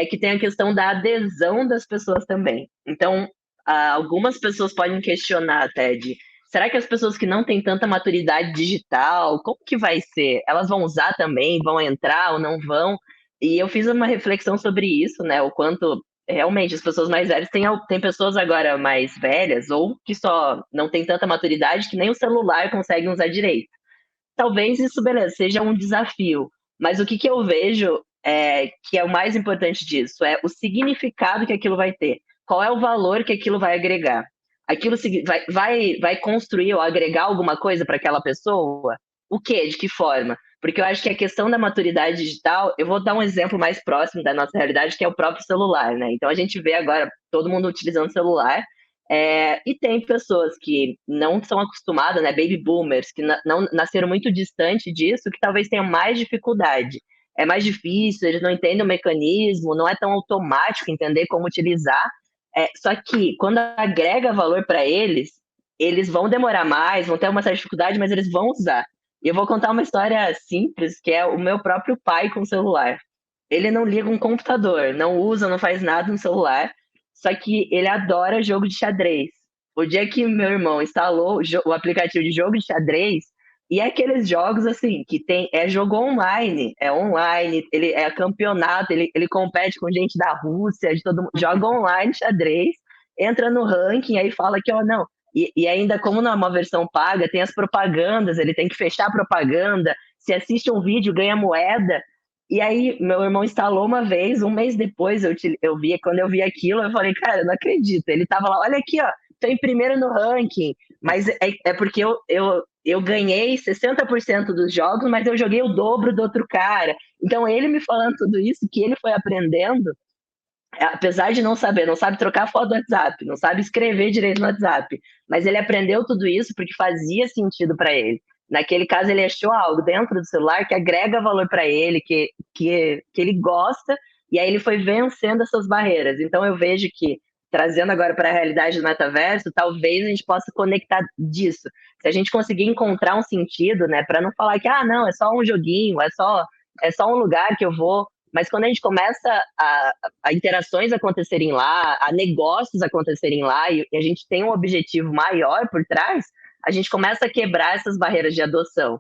que tem a questão da adesão das pessoas também. Então, algumas pessoas podem questionar até de será que as pessoas que não têm tanta maturidade digital, como que vai ser? Elas vão usar também, vão entrar ou não vão? E eu fiz uma reflexão sobre isso, né? O quanto realmente as pessoas mais velhas tem pessoas agora mais velhas ou que só não tem tanta maturidade que nem o celular conseguem usar direito. Talvez isso, beleza, seja um desafio, mas o que eu vejo que é o mais importante disso é o significado que aquilo vai ter. Qual é o valor que aquilo vai agregar? Aquilo vai construir ou agregar alguma coisa para aquela pessoa? O quê? De que forma? Porque eu acho que a questão da maturidade digital, eu vou dar um exemplo mais próximo da nossa realidade, que é o próprio celular, né? Então a gente vê agora todo mundo utilizando celular, e tem pessoas que não são acostumadas, né, baby boomers, que não nasceram muito distante disso, que talvez tenham mais dificuldade. É mais difícil, eles não entendem o mecanismo, não é tão automático entender como utilizar. Só que quando agrega valor para eles, eles vão demorar mais, vão ter uma certa dificuldade, mas eles vão usar. E eu vou contar uma história simples, que é o meu próprio pai com o celular. Ele não liga um computador, não usa, não faz nada no celular, só que ele adora jogo de xadrez. O dia que meu irmão instalou o aplicativo de jogo de xadrez, e é aqueles jogos assim, que é jogo online, ele é campeonato, ele compete com gente da Rússia, de todo mundo, joga online xadrez, entra no ranking, aí fala que, ó, não. E ainda, como não é uma versão paga, tem as propagandas, ele tem que fechar a propaganda, se assiste um vídeo, ganha moeda. E aí, meu irmão instalou uma vez, um mês depois quando eu vi aquilo, eu falei, cara, eu não acredito. Ele tava lá, olha aqui, ó, tô em primeiro no ranking, mas é porque eu ganhei 60% dos jogos, mas eu joguei o dobro do outro cara. Então, ele me falando tudo isso, que ele foi aprendendo, apesar de não saber, não sabe trocar foto do WhatsApp, não sabe escrever direito no WhatsApp, mas ele aprendeu tudo isso porque fazia sentido para ele. Naquele caso, ele achou algo dentro do celular que agrega valor para ele, que ele gosta, e aí ele foi vencendo essas barreiras. Então, eu vejo que trazendo agora para a realidade do metaverso, talvez a gente possa conectar disso. Se a gente conseguir encontrar um sentido, né, para não falar que, não, é só um joguinho, é só um lugar que eu vou, mas quando a gente começa a interações acontecerem lá, a negócios acontecerem lá, e a gente tem um objetivo maior por trás, a gente começa a quebrar essas barreiras de adoção.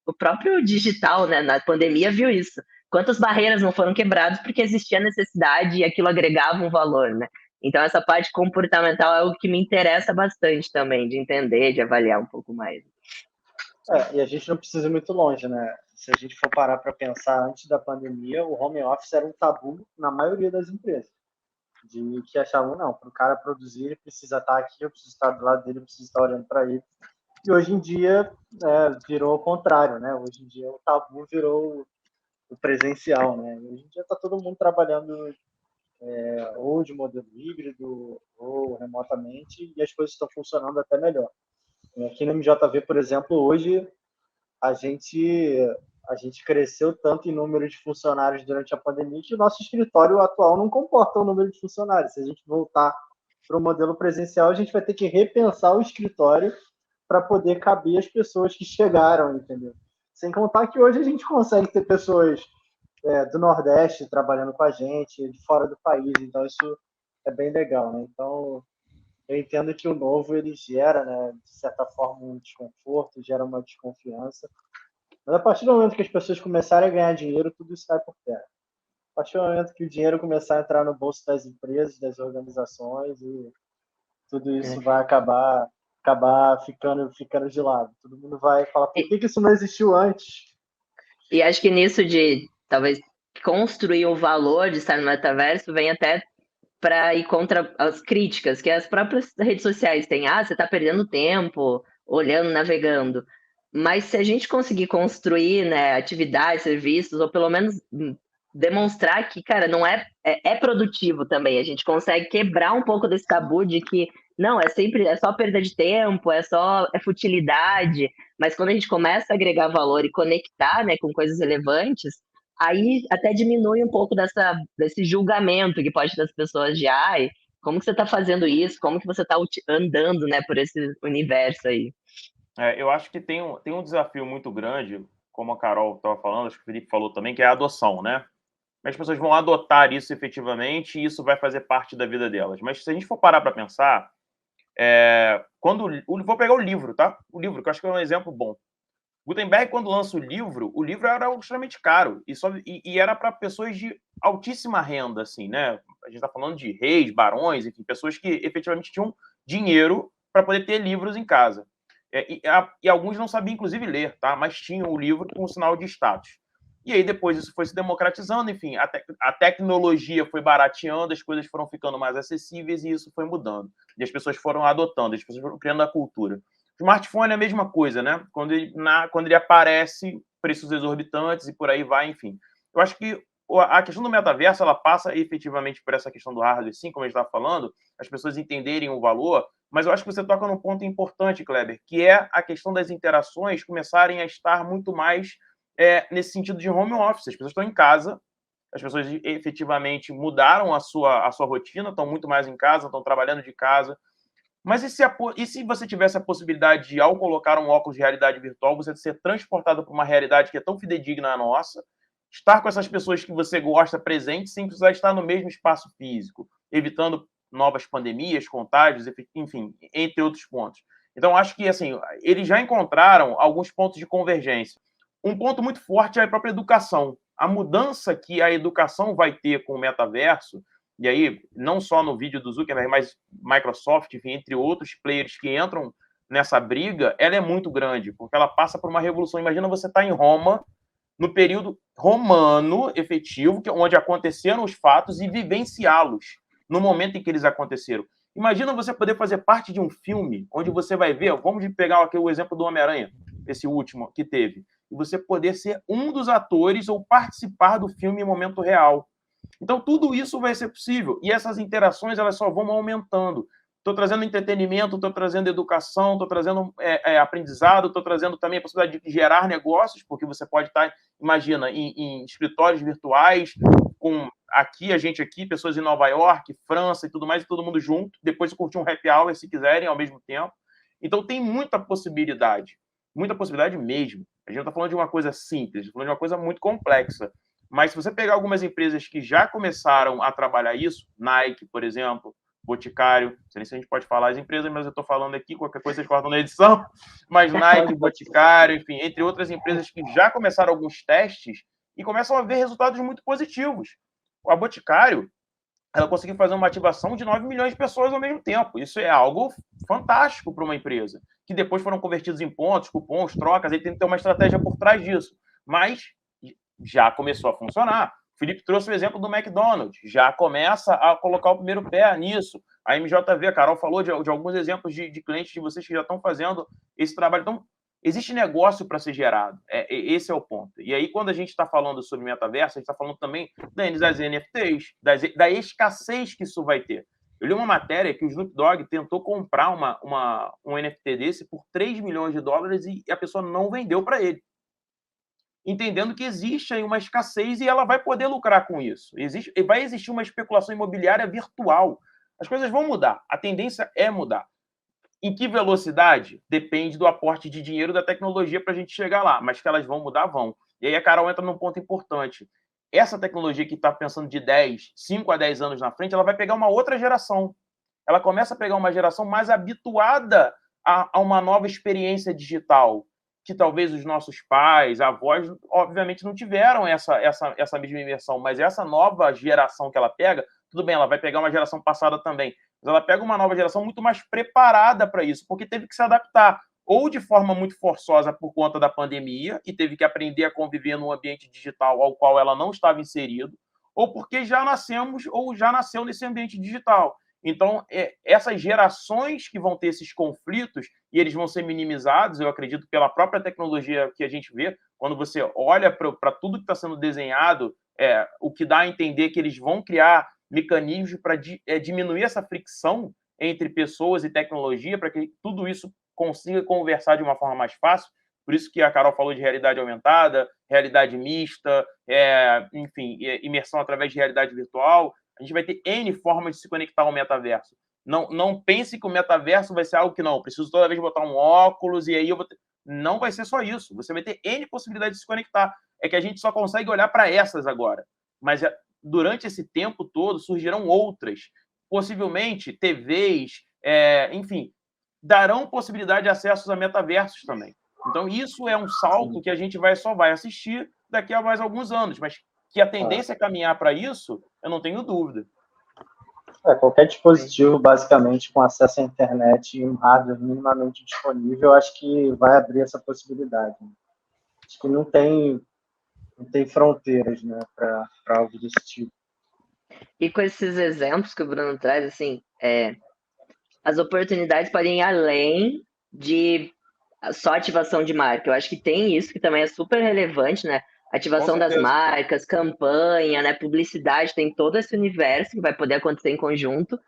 O próprio digital, né, na pandemia viu isso. Quantas barreiras não foram quebradas porque existia necessidade e aquilo agregava um valor, né? Então, essa parte comportamental é algo que me interessa bastante também, de entender, de avaliar um pouco mais. E a gente não precisa ir muito longe, né? Se a gente for parar para pensar, antes da pandemia, o home office era um tabu na maioria das empresas. De que achavam, não, para o cara produzir, ele precisa estar aqui, eu preciso estar do lado dele, eu preciso estar olhando para ele. E hoje em dia virou o contrário, né? Hoje em dia o tabu virou o presencial, né? Hoje em dia está todo mundo trabalhando ou de modelo híbrido ou remotamente e as coisas estão funcionando até melhor. Aqui no MJV, por exemplo, hoje a gente cresceu tanto em número de funcionários durante a pandemia que o nosso escritório atual não comporta o número de funcionários. Se a gente voltar para o modelo presencial, a gente vai ter que repensar o escritório para poder caber as pessoas que chegaram, entendeu? Sem contar que hoje a gente consegue ter pessoas do Nordeste trabalhando com a gente, de fora do país, então isso é bem legal, né? Então, eu entendo que o novo, ele gera, né, de certa forma, um desconforto, gera uma desconfiança, mas a partir do momento que as pessoas começarem a ganhar dinheiro, tudo isso cai por terra. A partir do momento que o dinheiro começar a entrar no bolso das empresas, das organizações, e tudo isso vai acabar ficando de lado. Todo mundo vai falar, por que isso não existiu antes? E acho que nisso de, talvez, construir o valor de estar no metaverso vem até para ir contra as críticas que as próprias redes sociais têm. Você está perdendo tempo olhando, navegando. Mas se a gente conseguir construir, né, atividades, serviços, ou pelo menos demonstrar que, cara, não é produtivo também. A gente consegue quebrar um pouco desse tabu de que não, é só perda de tempo, é futilidade. Mas quando a gente começa a agregar valor e conectar, né, com coisas relevantes, aí até diminui um pouco desse julgamento que pode ter das pessoas de como que você está fazendo isso? Como que você está andando, né, por esse universo aí? Eu acho que tem um desafio muito grande, como a Carol estava falando, acho que o Felipe falou também, que é a adoção, né? As pessoas vão adotar isso efetivamente e isso vai fazer parte da vida delas. Mas se a gente for parar para pensar, vou pegar o livro, tá? O livro, que eu acho que é um exemplo bom. Gutenberg, quando lança o livro era extremamente caro e era para pessoas de altíssima renda, assim, né? A gente está falando de reis, barões, enfim, pessoas que efetivamente tinham dinheiro para poder ter livros em casa. E alguns não sabiam, inclusive, ler, tá? Mas tinham o livro com um sinal de status. E aí depois isso foi se democratizando, enfim, a tecnologia foi barateando, as coisas foram ficando mais acessíveis e isso foi mudando. E as pessoas foram adotando, as pessoas foram criando a cultura. O smartphone é a mesma coisa, né? Quando ele aparece, preços exorbitantes e por aí vai, enfim. Eu acho que a questão do metaverso, ela passa efetivamente por essa questão do hardware, sim, como a gente estava falando, as pessoas entenderem o valor, mas eu acho que você toca num ponto importante, Kleber, que é a questão das interações começarem a estar muito mais nesse sentido de home office. As pessoas estão em casa, as pessoas efetivamente mudaram a sua rotina, estão muito mais em casa, estão trabalhando de casa. Mas e se você tivesse a possibilidade de, ao colocar um óculos de realidade virtual, você ser transportado para uma realidade que é tão fidedigna à nossa, estar com essas pessoas que você gosta presentes sem precisar estar no mesmo espaço físico, evitando novas pandemias, contágios, enfim, entre outros pontos. Então, acho que assim, eles já encontraram alguns pontos de convergência. Um ponto muito forte é a própria educação. A mudança que a educação vai ter com o metaverso, e aí, não só no vídeo do Zuckerberg, mas Microsoft, enfim, entre outros players que entram nessa briga, ela é muito grande, porque ela passa por uma revolução. Imagina você estar em Roma, no período romano efetivo, onde aconteceram os fatos, e vivenciá-los no momento em que eles aconteceram. Imagina você poder fazer parte de um filme onde você vai ver, vamos pegar aqui o exemplo do Homem-Aranha, esse último que teve, e você poder ser um dos atores ou participar do filme em momento real. Então, tudo isso vai ser possível. E essas interações, elas só vão aumentando. Estou trazendo entretenimento, estou trazendo educação, estou trazendo aprendizado, estou trazendo também a possibilidade de gerar negócios, porque você pode estar, imagina, em escritórios virtuais, com a gente aqui, pessoas em Nova York, França e tudo mais, e todo mundo junto, depois curtir um happy hour se quiserem ao mesmo tempo. Então tem muita possibilidade mesmo. A gente não está falando de uma coisa simples, está falando de uma coisa muito complexa. Mas se você pegar algumas empresas que já começaram a trabalhar isso, Nike, por exemplo, Boticário, não sei nem se a gente pode falar as empresas, mas eu estou falando aqui, qualquer coisa vocês cortam na edição, mas Nike, Boticário, enfim, entre outras empresas que já começaram alguns testes e começam a ver resultados muito positivos. A Boticário, ela conseguiu fazer uma ativação de 9 milhões de pessoas ao mesmo tempo. Isso é algo fantástico para uma empresa, que depois foram convertidos em pontos, cupons, trocas, aí tem que ter uma estratégia por trás disso. Mas já começou a funcionar. O Felipe trouxe o exemplo do McDonald's, já começa a colocar o primeiro pé nisso. A MJV, a Carol falou de alguns exemplos de clientes de vocês que já estão fazendo esse trabalho. Então, existe negócio para ser gerado. Esse é o ponto. E aí, quando a gente está falando sobre metaverso, a gente está falando também das NFTs, da escassez que isso vai ter. Eu li uma matéria que o Snoop Dogg tentou comprar um NFT desse por $3 milhões e a pessoa não vendeu para ele, entendendo que existe aí uma escassez e ela vai poder lucrar com isso. Vai existir uma especulação imobiliária virtual. As coisas vão mudar. A tendência é mudar. Em que velocidade? Depende do aporte de dinheiro da tecnologia para a gente chegar lá. Mas que elas vão mudar, vão. E aí a Carol entra num ponto importante. Essa tecnologia que está pensando de 5 a 10 anos na frente, ela vai pegar uma outra geração. Ela começa a pegar uma geração mais habituada a uma nova experiência digital, que talvez os nossos pais, avós, obviamente não tiveram essa mesma imersão, mas essa nova geração que ela pega, tudo bem, ela vai pegar uma geração passada também, mas ela pega uma nova geração muito mais preparada para isso, porque teve que se adaptar, ou de forma muito forçosa por conta da pandemia, e teve que aprender a conviver num ambiente digital ao qual ela não estava inserido, ou porque já nasceu nesse ambiente digital. Então, essas gerações que vão ter esses conflitos, e eles vão ser minimizados, eu acredito, pela própria tecnologia que a gente vê, quando você olha para tudo que está sendo desenhado, o que dá a entender que eles vão criar mecanismos para diminuir essa fricção entre pessoas e tecnologia, para que tudo isso consiga conversar de uma forma mais fácil. Por isso que a Carol falou de realidade aumentada, realidade mista, enfim, imersão através de realidade virtual. A gente vai ter N formas de se conectar ao metaverso. Não pense que o metaverso vai ser algo que não, preciso toda vez botar um óculos e aí eu vou ter... Não vai ser só isso. Você vai ter N possibilidades de se conectar. É que a gente só consegue olhar para essas agora. Mas durante esse tempo todo surgirão outras. Possivelmente TVs, enfim, darão possibilidade de acessos a metaversos também. Então isso é um salto que a gente só vai assistir daqui a mais alguns anos. Mas que a tendência é caminhar para isso, eu não tenho dúvida. Qualquer dispositivo, basicamente, com acesso à internet e um hardware minimamente disponível, acho que vai abrir essa possibilidade. Acho que não tem fronteiras, né, para algo desse tipo. E com esses exemplos que o Bruno traz, assim, as oportunidades podem ir além de só ativação de marca. Eu acho que tem isso que também é super relevante, né? Ativação das marcas, campanha, né? Publicidade, tem todo esse universo que vai poder acontecer em conjunto,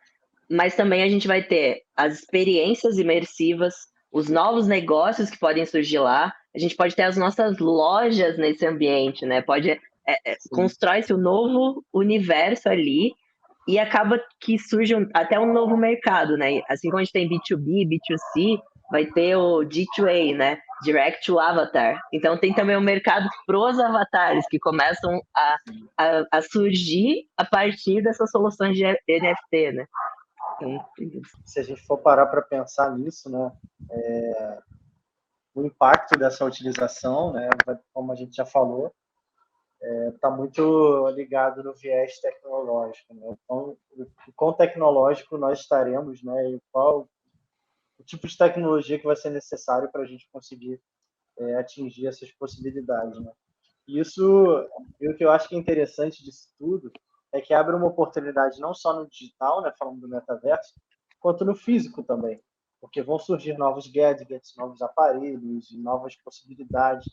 mas também a gente vai ter as experiências imersivas, os novos negócios que podem surgir lá, a gente pode ter as nossas lojas nesse ambiente, né? Constrói-se um novo universo ali e acaba que surge até um novo mercado, né? Assim como a gente tem B2B, B2C, vai ter o D2A, né? Direct to Avatar. Então tem também o mercado pros avatares, que começam a surgir a partir dessas soluções de NFT, né? Então, se a gente for parar para pensar nisso, né? O impacto dessa utilização, né? Como a gente já falou, está muito ligado no viés tecnológico, né? Então, o quão tecnológico nós estaremos, né? E qual o tipo de tecnologia que vai ser necessário para a gente conseguir atingir essas possibilidades, né? E o que eu acho que é interessante disso tudo é que abre uma oportunidade não só no digital, né, falando do metaverso, quanto no físico também, porque vão surgir novos gadgets, novos aparelhos, novas possibilidades,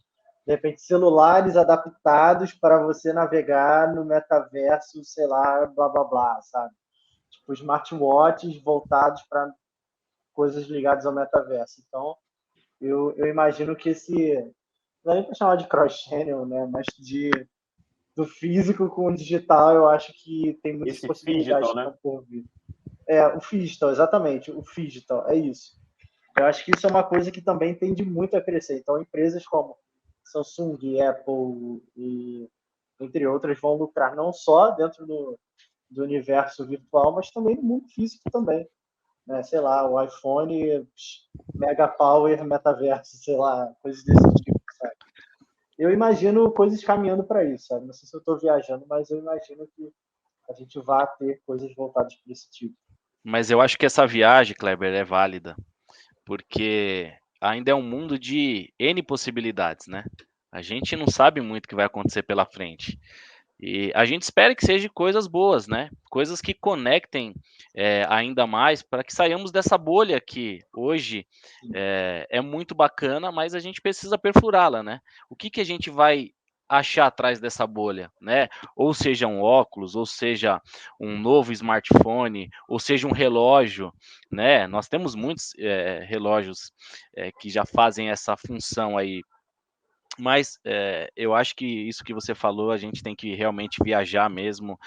de repente celulares adaptados para você navegar no metaverso, sei lá, blá blá blá, sabe? Tipo smartwatches voltados para coisas ligadas ao metaverso. Então, eu imagino que não é nem para chamar de cross-channel, né, mas de do físico com o digital, eu acho que tem muitas Esse possibilidades digital, né? por vir. O digital, exatamente, o digital, é isso. Eu acho que isso é uma coisa que também tende muito a crescer. Então, empresas como Samsung, Apple e entre outras vão lucrar não só dentro do universo virtual, mas também no mundo físico também. Né? Sei lá, o iPhone, Mega Power, Metaverso, sei lá, coisas desse tipo, sabe? Eu imagino coisas caminhando para isso, sabe? Não sei se eu estou viajando, mas eu imagino que a gente vai ter coisas voltadas para esse tipo. Mas eu acho que essa viagem, Kleber, é válida, porque ainda é um mundo de N possibilidades, né? A gente não sabe muito o que vai acontecer pela frente. E a gente espera que seja coisas boas, né? Coisas que conectem ainda mais para que saiamos dessa bolha que hoje é muito bacana, mas a gente precisa perfurá-la, né? O que que a gente vai achar atrás dessa bolha, né? Ou seja um óculos, ou seja um novo smartphone, ou seja um relógio, né? Nós temos muitos relógios que já fazem essa função aí. Mas eu acho que isso que você falou, a gente tem que realmente viajar mesmo,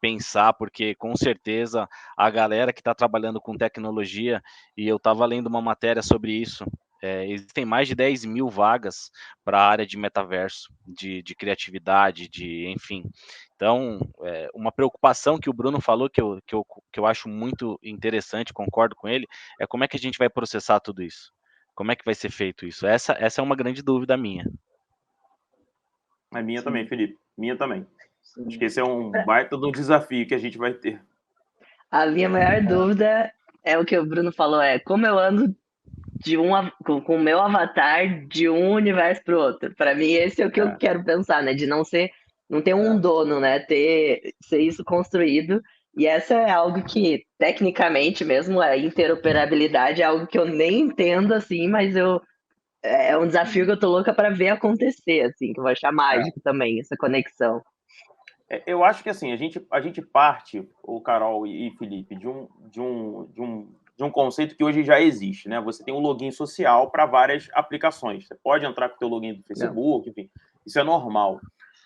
pensar, porque com certeza a galera que está trabalhando com tecnologia, e eu estava lendo uma matéria sobre isso, existem mais de 10 mil vagas para a área de metaverso, de criatividade, enfim. Então, uma preocupação que o Bruno falou, que eu acho muito interessante, concordo com ele, é como é que a gente vai processar tudo isso. Como é que vai ser feito isso? Essa é uma grande dúvida minha. É minha Sim. também, Felipe. Minha também. Sim. Acho que esse é um baita de um desafio que a gente vai ter. A minha maior dúvida é o que o Bruno falou, como eu ando com o meu avatar de um universo para o outro. Para mim, esse é o que eu quero pensar, né? De não ter um dono, né? Ser isso construído. E essa é algo que, tecnicamente mesmo, a interoperabilidade é algo que eu nem entendo, assim, mas é um desafio que eu tô louca para ver acontecer, assim, que eu vou achar mágico também, essa conexão. Eu acho que assim, a gente parte, o Carol e Felipe, de um conceito que hoje já existe, né? Você tem um login social para várias aplicações. Você pode entrar com o teu login do Facebook, enfim, isso é normal.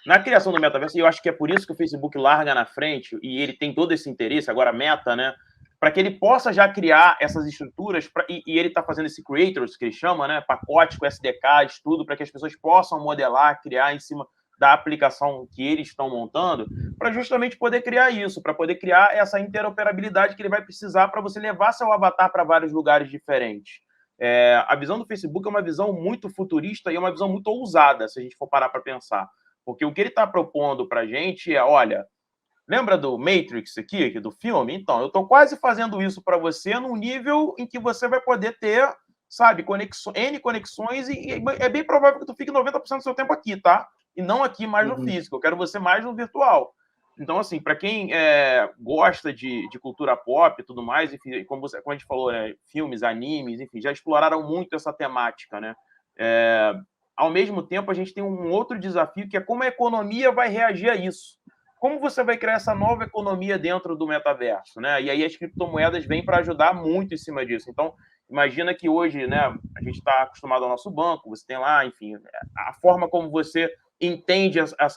Na criação do metaverso, eu acho que é por isso que o Facebook larga na frente e ele tem todo esse interesse, agora Meta, né? Para que ele possa já criar essas estruturas e ele está fazendo esse creators, que ele chama, né? Pacote com SDK, tudo, para que as pessoas possam modelar, criar em cima da aplicação que eles estão montando, para justamente poder criar isso, para poder criar essa interoperabilidade que ele vai precisar para você levar seu avatar para vários lugares diferentes. A visão do Facebook é uma visão muito futurista e é uma visão muito ousada, se a gente for parar para pensar. Porque o que ele está propondo para a gente é, olha, lembra do Matrix aqui, do filme? Então, eu estou quase fazendo isso para você num nível em que você vai poder ter, sabe, N conexões e é bem provável que tu fique 90% do seu tempo aqui, tá? E não aqui mais no físico, eu quero você mais no virtual. Então, assim, para quem gosta de cultura pop e tudo mais, enfim, como a gente falou, né, filmes, animes, enfim, já exploraram muito essa temática, né? Ao mesmo tempo, a gente tem um outro desafio, que é como a economia vai reagir a isso. Como você vai criar essa nova economia dentro do metaverso, né? E aí as criptomoedas vêm para ajudar muito em cima disso. Então, imagina que hoje, né, a gente está acostumado ao nosso banco, você tem lá, enfim, a forma como você entende a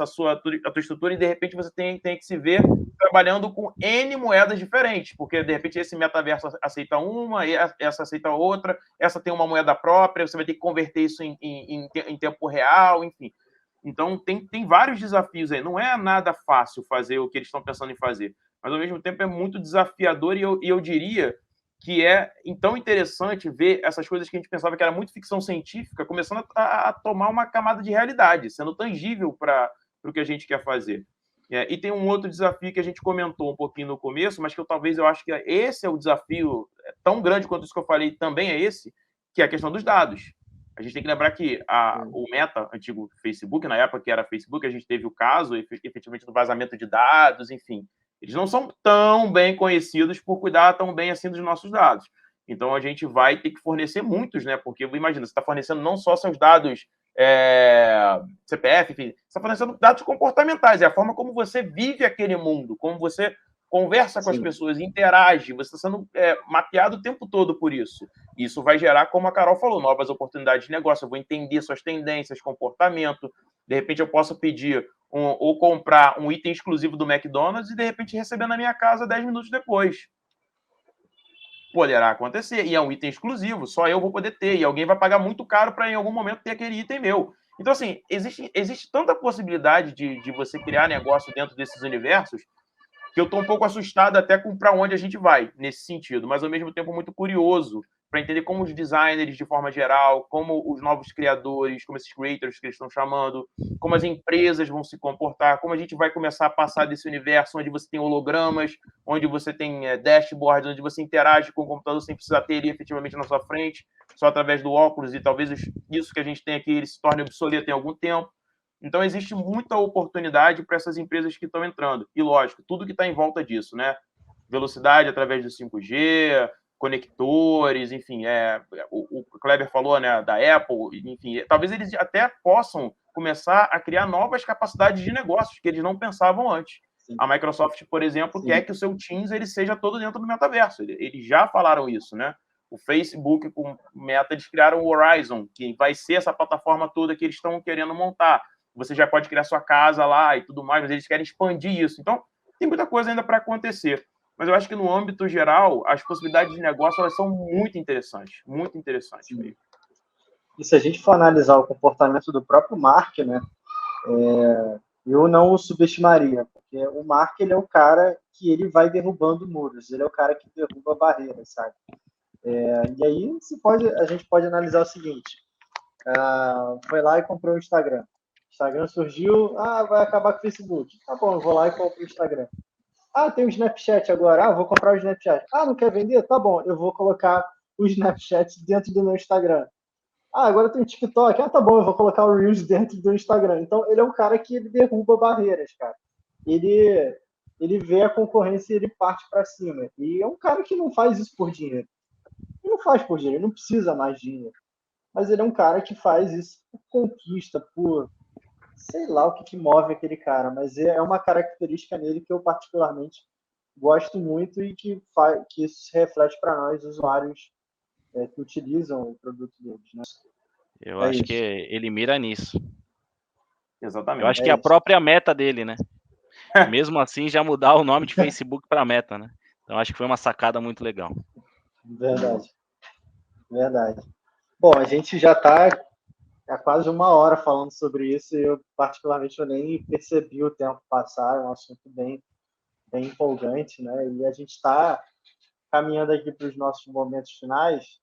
tua estrutura e, de repente, você tem que se ver trabalhando com N moedas diferentes, porque, de repente, esse metaverso aceita uma, essa aceita outra, essa tem uma moeda própria, você vai ter que converter isso em tempo real, enfim. Então, tem vários desafios aí. Não é nada fácil fazer o que eles estão pensando em fazer, mas, ao mesmo tempo, é muito desafiador e eu diria que é tão interessante ver essas coisas que a gente pensava que era muito ficção científica começando a tomar uma camada de realidade, sendo tangível para o que a gente quer fazer. E tem um outro desafio que a gente comentou um pouquinho no começo, mas que eu acho que esse é o desafio tão grande quanto isso que eu falei, também é esse, que é a questão dos dados. A gente tem que lembrar que o Meta, antigo Facebook, na época que era Facebook, a gente teve o caso, efetivamente, do vazamento de dados, enfim. Eles não são tão bem conhecidos por cuidar tão bem assim dos nossos dados. Então, a gente vai ter que fornecer muitos, né? Porque, imagina, você está fornecendo não só seus dados CPF, enfim, você está fornecendo dados comportamentais, é a forma como você vive aquele mundo, como você conversa com as pessoas, interage, você está sendo mapeado o tempo todo por isso. Isso vai gerar, como a Carol falou, novas oportunidades de negócio, eu vou entender suas tendências, comportamento, de repente eu posso pedir ou comprar um item exclusivo do McDonald's e de repente receber na minha casa 10 minutos depois. Poderá acontecer, e é um item exclusivo, só eu vou poder ter, e alguém vai pagar muito caro para em algum momento ter aquele item meu. Então, assim, existe tanta possibilidade de você criar negócio dentro desses universos que eu estou um pouco assustado até com para onde a gente vai nesse sentido, mas ao mesmo tempo muito curioso para entender como os designers, de forma geral, como os novos criadores, como esses creators que eles estão chamando, como as empresas vão se comportar, como a gente vai começar a passar desse universo onde você tem hologramas, onde você tem dashboards, onde você interage com o computador sem precisar ter ele efetivamente na sua frente, só através do óculos, e talvez isso que a gente tem aqui ele se torne obsoleto em algum tempo. Então, existe muita oportunidade para essas empresas que estão entrando. E, lógico, tudo que está em volta disso, né? Velocidade através do 5G, conectores, enfim, o Kleber falou, né, da Apple, enfim, talvez eles até possam começar a criar novas capacidades de negócios que eles não pensavam antes. Sim. A Microsoft, por exemplo, quer que o seu Teams ele seja todo dentro do metaverso. Eles já falaram isso, né? O Facebook com Meta, eles criaram o Horizon, que vai ser essa plataforma toda que eles estão querendo montar. Você já pode criar sua casa lá e tudo mais, mas eles querem expandir isso. Então, tem muita coisa ainda para acontecer. Mas eu acho que, no âmbito geral, as possibilidades de negócio elas são muito interessantes mesmo. E se a gente for analisar o comportamento do próprio Mark, né, eu não o subestimaria, porque o Mark ele é o cara que ele vai derrubando muros, ele é o cara que derruba barreiras, sabe? E aí a gente pode analisar o seguinte, foi lá e comprou o Instagram. O Instagram surgiu, vai acabar com o Facebook. Tá bom, eu vou lá e compro o Instagram. Tem o Snapchat agora, vou comprar o Snapchat. Não quer vender? Tá bom, eu vou colocar o Snapchat dentro do meu Instagram. Agora tem o TikTok. Tá bom, eu vou colocar o Reels dentro do Instagram. Então, ele é um cara que ele derruba barreiras, cara. Ele vê a concorrência e ele parte para cima. E é um cara que não faz isso por dinheiro. Ele não faz por dinheiro, ele não precisa mais dinheiro. Mas ele é um cara que faz isso por conquista, por... sei lá o que move aquele cara, mas é uma característica nele que eu particularmente gosto muito e que isso se reflete para nós, usuários que utilizam o produto deles, né? Eu acho que ele mira nisso. Exatamente. Eu acho que é a própria meta dele, né? Mesmo assim, já mudar o nome de Facebook para Meta, né? Então, acho que foi uma sacada muito legal. Verdade. Bom, a gente já está há quase 1 hora falando sobre isso e eu, particularmente, eu nem percebi o tempo passar, é um assunto bem empolgante, né? E a gente está caminhando aqui para os nossos momentos finais.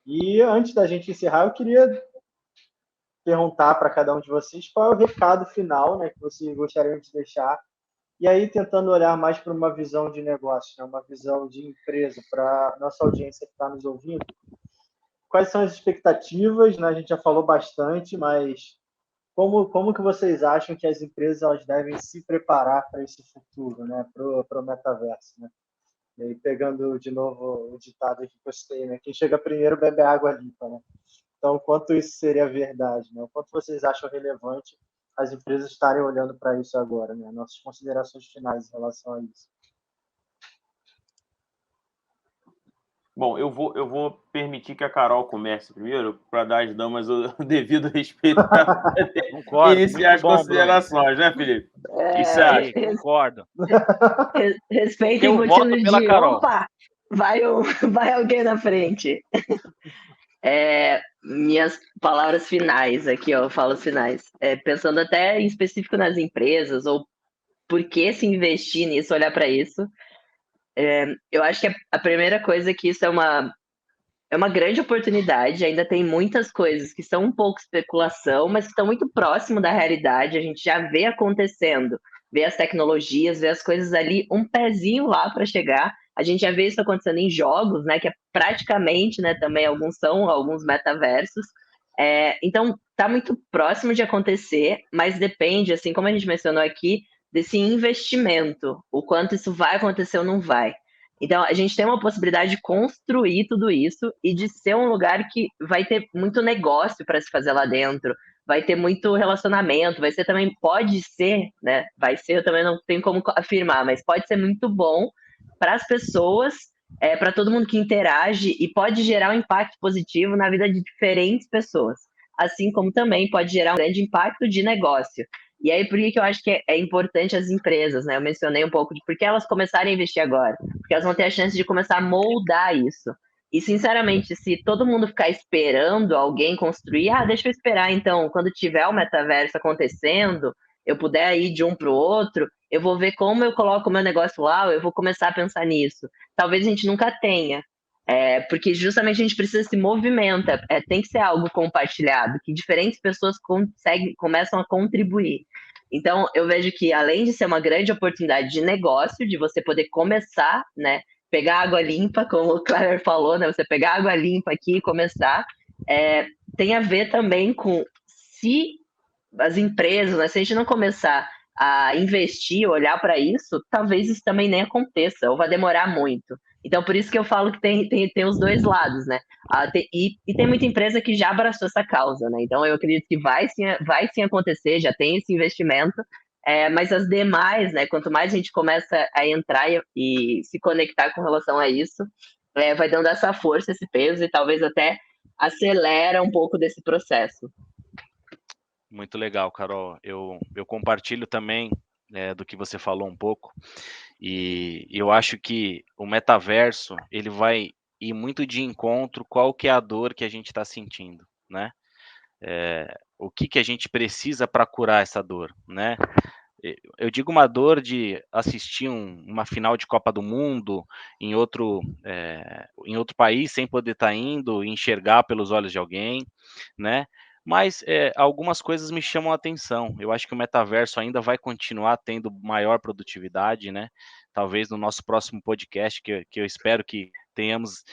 E antes da gente encerrar, eu queria perguntar para cada um de vocês qual é o recado final, né, que vocês gostariam de deixar. E aí, tentando olhar mais para uma visão de negócio, né, uma visão de empresa, para a nossa audiência que está nos ouvindo. Quais são as expectativas? Né? A gente já falou bastante, mas como que vocês acham que as empresas elas devem se preparar para esse futuro, né? Para o metaverso? Né? E aí, pegando de novo o ditado que eu citei, né? Quem chega primeiro bebe água limpa. Né? Então, quanto isso seria verdade? Né? O quanto vocês acham relevante as empresas estarem olhando para isso agora? Né? Nossas considerações finais em relação a isso. Bom, eu vou permitir que a Carol comece primeiro, para dar às damas o devido respeito para iniciar as considerações, né, Felipe? Isso aí, concordo. Respeito em motivos pela de Carol. Opa, vai alguém na frente. Minhas palavras finais aqui, ó, falas finais. Pensando até em específico nas empresas, ou por que se investir nisso, olhar para isso. Eu acho que a primeira coisa é que isso é uma grande oportunidade, ainda tem muitas coisas que são um pouco especulação, mas que estão muito próximo da realidade, a gente já vê acontecendo, vê as tecnologias, vê as coisas ali, um pezinho lá para chegar, a gente já vê isso acontecendo em jogos, né, que é praticamente, né, também alguns metaversos, então está muito próximo de acontecer, mas depende, assim como a gente mencionou aqui, desse investimento, o quanto isso vai acontecer ou não vai. Então, a gente tem uma possibilidade de construir tudo isso e de ser um lugar que vai ter muito negócio para se fazer lá dentro, vai ter muito relacionamento, vai ser também, pode ser, né? Vai ser, eu também não tenho como afirmar, mas pode ser muito bom para as pessoas, para todo mundo que interage e pode gerar um impacto positivo na vida de diferentes pessoas, assim como também pode gerar um grande impacto de negócio. E aí, por que eu acho que é importante as empresas, né? Eu mencionei um pouco de por que elas começarem a investir agora, porque elas vão ter a chance de começar a moldar isso. E, sinceramente, se todo mundo ficar esperando alguém construir, deixa eu esperar, então, quando tiver o metaverso acontecendo, eu puder ir de um para o outro, eu vou ver como eu coloco o meu negócio lá, eu vou começar a pensar nisso. Talvez a gente nunca tenha, porque justamente a gente precisa se movimenta, tem que ser algo compartilhado, que diferentes pessoas começam a contribuir. Então, eu vejo que, além de ser uma grande oportunidade de negócio, de você poder começar, né, pegar água limpa, como o Claire falou, né? Você pegar água limpa aqui e começar. Tem a ver também com se as empresas, né, se a gente não começar a investir, olhar para isso, talvez isso também nem aconteça, ou vai demorar muito. Então, por isso que eu falo que tem os dois lados, né? E tem muita empresa que já abraçou essa causa, né? Então, eu acredito que vai sim acontecer, já tem esse investimento, mas as demais, né? Quanto mais a gente começa a entrar e se conectar com relação a isso, vai dando essa força, esse peso e talvez até acelera um pouco desse processo. Muito legal, Carol. Eu compartilho também do que você falou um pouco. E eu acho que o metaverso, ele vai ir muito de encontro qual que é a dor que a gente está sentindo, né? O que a gente precisa para curar essa dor, né? Eu digo uma dor de assistir uma final de Copa do Mundo em outro país sem poder estar indo, enxergar pelos olhos de alguém, né? Mas algumas coisas me chamam a atenção. Eu acho que o metaverso ainda vai continuar tendo maior produtividade, né? Talvez no nosso próximo podcast, que eu espero que tenhamos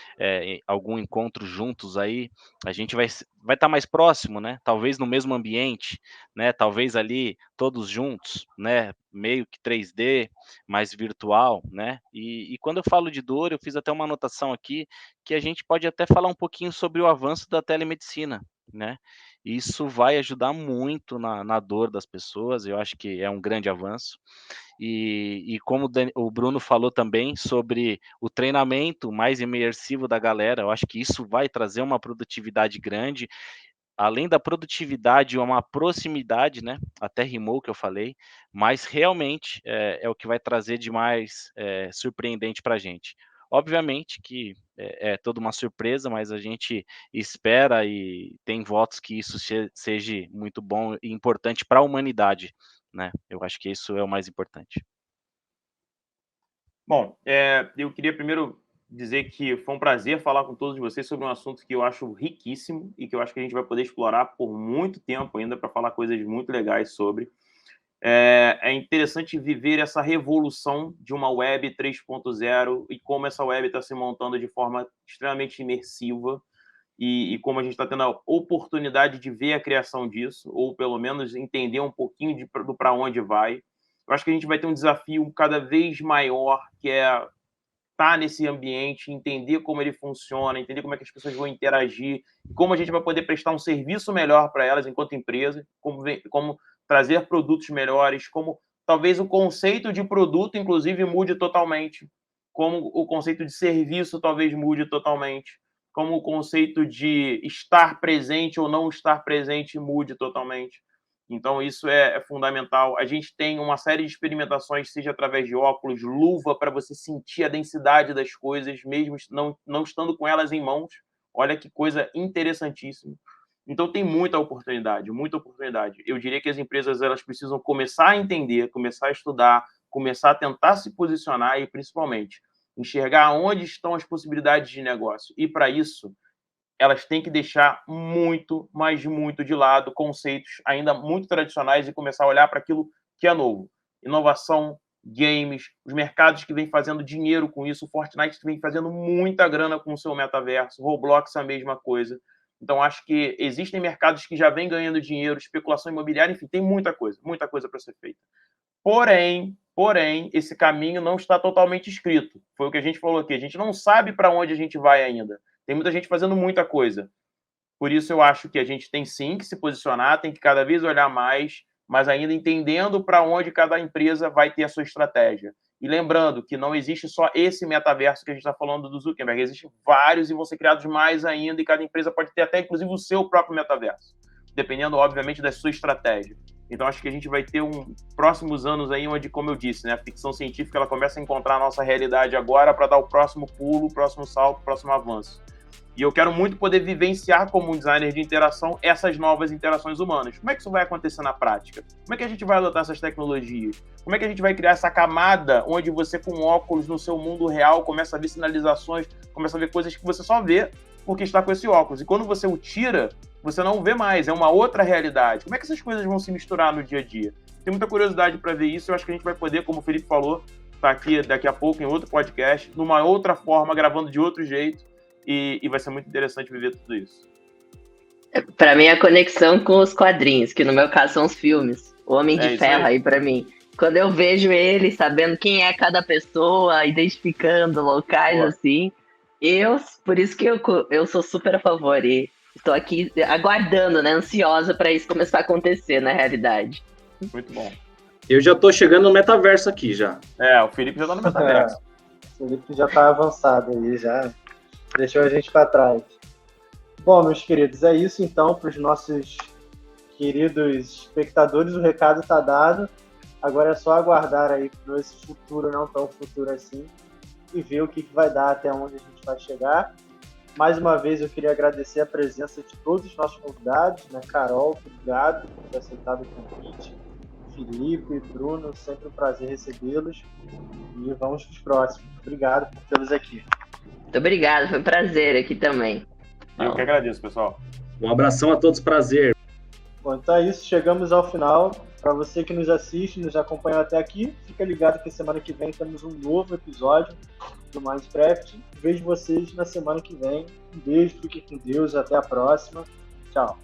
algum encontro juntos aí, a gente vai estar mais próximo, né? Talvez no mesmo ambiente, né? Talvez ali todos juntos, né? Meio que 3D, mais virtual, né? E quando eu falo de dor, eu fiz até uma anotação aqui que a gente pode até falar um pouquinho sobre o avanço da telemedicina, né? Isso vai ajudar muito na dor das pessoas, eu acho que é um grande avanço. E como o Bruno falou também sobre o treinamento mais imersivo da galera, eu acho que isso vai trazer uma produtividade grande, além da produtividade, uma proximidade, né? Até rimou o que eu falei, mas realmente é o que vai trazer de mais surpreendente para a gente. Obviamente que é toda uma surpresa, mas a gente espera e tem votos que isso seja muito bom e importante para a humanidade, né? Eu acho que isso é o mais importante. Bom, eu queria primeiro dizer que foi um prazer falar com todos vocês sobre um assunto que eu acho riquíssimo e que eu acho que a gente vai poder explorar por muito tempo ainda para falar coisas muito legais sobre. É interessante viver essa revolução de uma web 3.0 e como essa web está se montando de forma extremamente imersiva e como a gente está tendo a oportunidade de ver a criação disso, ou pelo menos entender um pouquinho do para onde vai. Eu acho que a gente vai ter um desafio cada vez maior, que é estar nesse ambiente, entender como ele funciona, entender como é que as pessoas vão interagir, como a gente vai poder prestar um serviço melhor para elas enquanto empresa, como trazer produtos melhores, como talvez o conceito de produto, inclusive, mude totalmente, como o conceito de serviço talvez mude totalmente, como o conceito de estar presente ou não estar presente mude totalmente. Então, isso é fundamental. A gente tem uma série de experimentações, seja através de óculos, luva, para você sentir a densidade das coisas, mesmo não estando com elas em mãos. Olha que coisa interessantíssima. Então, tem muita oportunidade, muita oportunidade. Eu diria que as empresas elas precisam começar a entender, começar a estudar, começar a tentar se posicionar e, principalmente, enxergar onde estão as possibilidades de negócio. E, para isso, elas têm que deixar muito, mas muito de lado conceitos ainda muito tradicionais e começar a olhar para aquilo que é novo. Inovação, games, os mercados que vêm fazendo dinheiro com isso, o Fortnite vem fazendo muita grana com o seu metaverso, Roblox a mesma coisa. Então, acho que existem mercados que já vêm ganhando dinheiro, especulação imobiliária, enfim, tem muita coisa para ser feita. Porém, esse caminho não está totalmente escrito. Foi o que a gente falou aqui. A gente não sabe para onde a gente vai ainda. Tem muita gente fazendo muita coisa. Por isso eu acho que a gente tem sim que se posicionar, tem que cada vez olhar mais, mas ainda entendendo para onde cada empresa vai ter a sua estratégia. E lembrando que não existe só esse metaverso que a gente está falando do Zuckerberg, existem vários e vão ser criados mais ainda, e cada empresa pode ter até, inclusive, o seu próprio metaverso, dependendo, obviamente, da sua estratégia. Então, acho que a gente vai ter próximos anos aí onde, como eu disse, né, a ficção científica ela começa a encontrar a nossa realidade agora para dar o próximo pulo, o próximo salto, o próximo avanço. E eu quero muito poder vivenciar como um designer de interação essas novas interações humanas. Como é que isso vai acontecer na prática? Como é que a gente vai adotar essas tecnologias? Como é que a gente vai criar essa camada onde você, com óculos no seu mundo real, começa a ver sinalizações, começa a ver coisas que você só vê porque está com esse óculos. E quando você o tira, você não vê mais, é uma outra realidade. Como é que essas coisas vão se misturar no dia a dia? Tenho muita curiosidade para ver isso. Eu acho que a gente vai poder, como o Felipe falou, estar aqui daqui a pouco em outro podcast, numa outra forma, gravando de outro jeito. E vai ser muito interessante viver tudo isso. Para mim, a conexão com os quadrinhos, que no meu caso são os filmes. O Homem de Ferro aí para mim. Quando eu vejo ele, sabendo quem é cada pessoa, identificando locais assim, por isso que eu sou super a favor e estou aqui aguardando, né, ansiosa para isso começar a acontecer na realidade. Muito bom. Eu já tô chegando no metaverso aqui já. O Felipe já tá no metaverso. O Felipe já tá avançado aí, já deixou a gente para trás. Bom, meus queridos, é isso então para os nossos queridos espectadores. O recado está dado. Agora é só aguardar aí para esse futuro, não tão futuro assim, e ver o que vai dar, até onde a gente vai chegar. Mais uma vez eu queria agradecer a presença de todos os nossos convidados, né? Carol, obrigado por ter aceitado o convite. Felipe, Bruno, sempre um prazer recebê-los. E vamos para os próximos. Obrigado por tê-los aqui. Muito obrigado, foi um prazer aqui também. Eu que agradeço, pessoal. Um abração a todos, prazer. Bom, então é isso, chegamos ao final. Para você que nos assiste, nos acompanhou até aqui, fica ligado que semana que vem temos um novo episódio do Minecraft. Vejo vocês na semana que vem. Um beijo, fiquem com Deus, até a próxima. Tchau.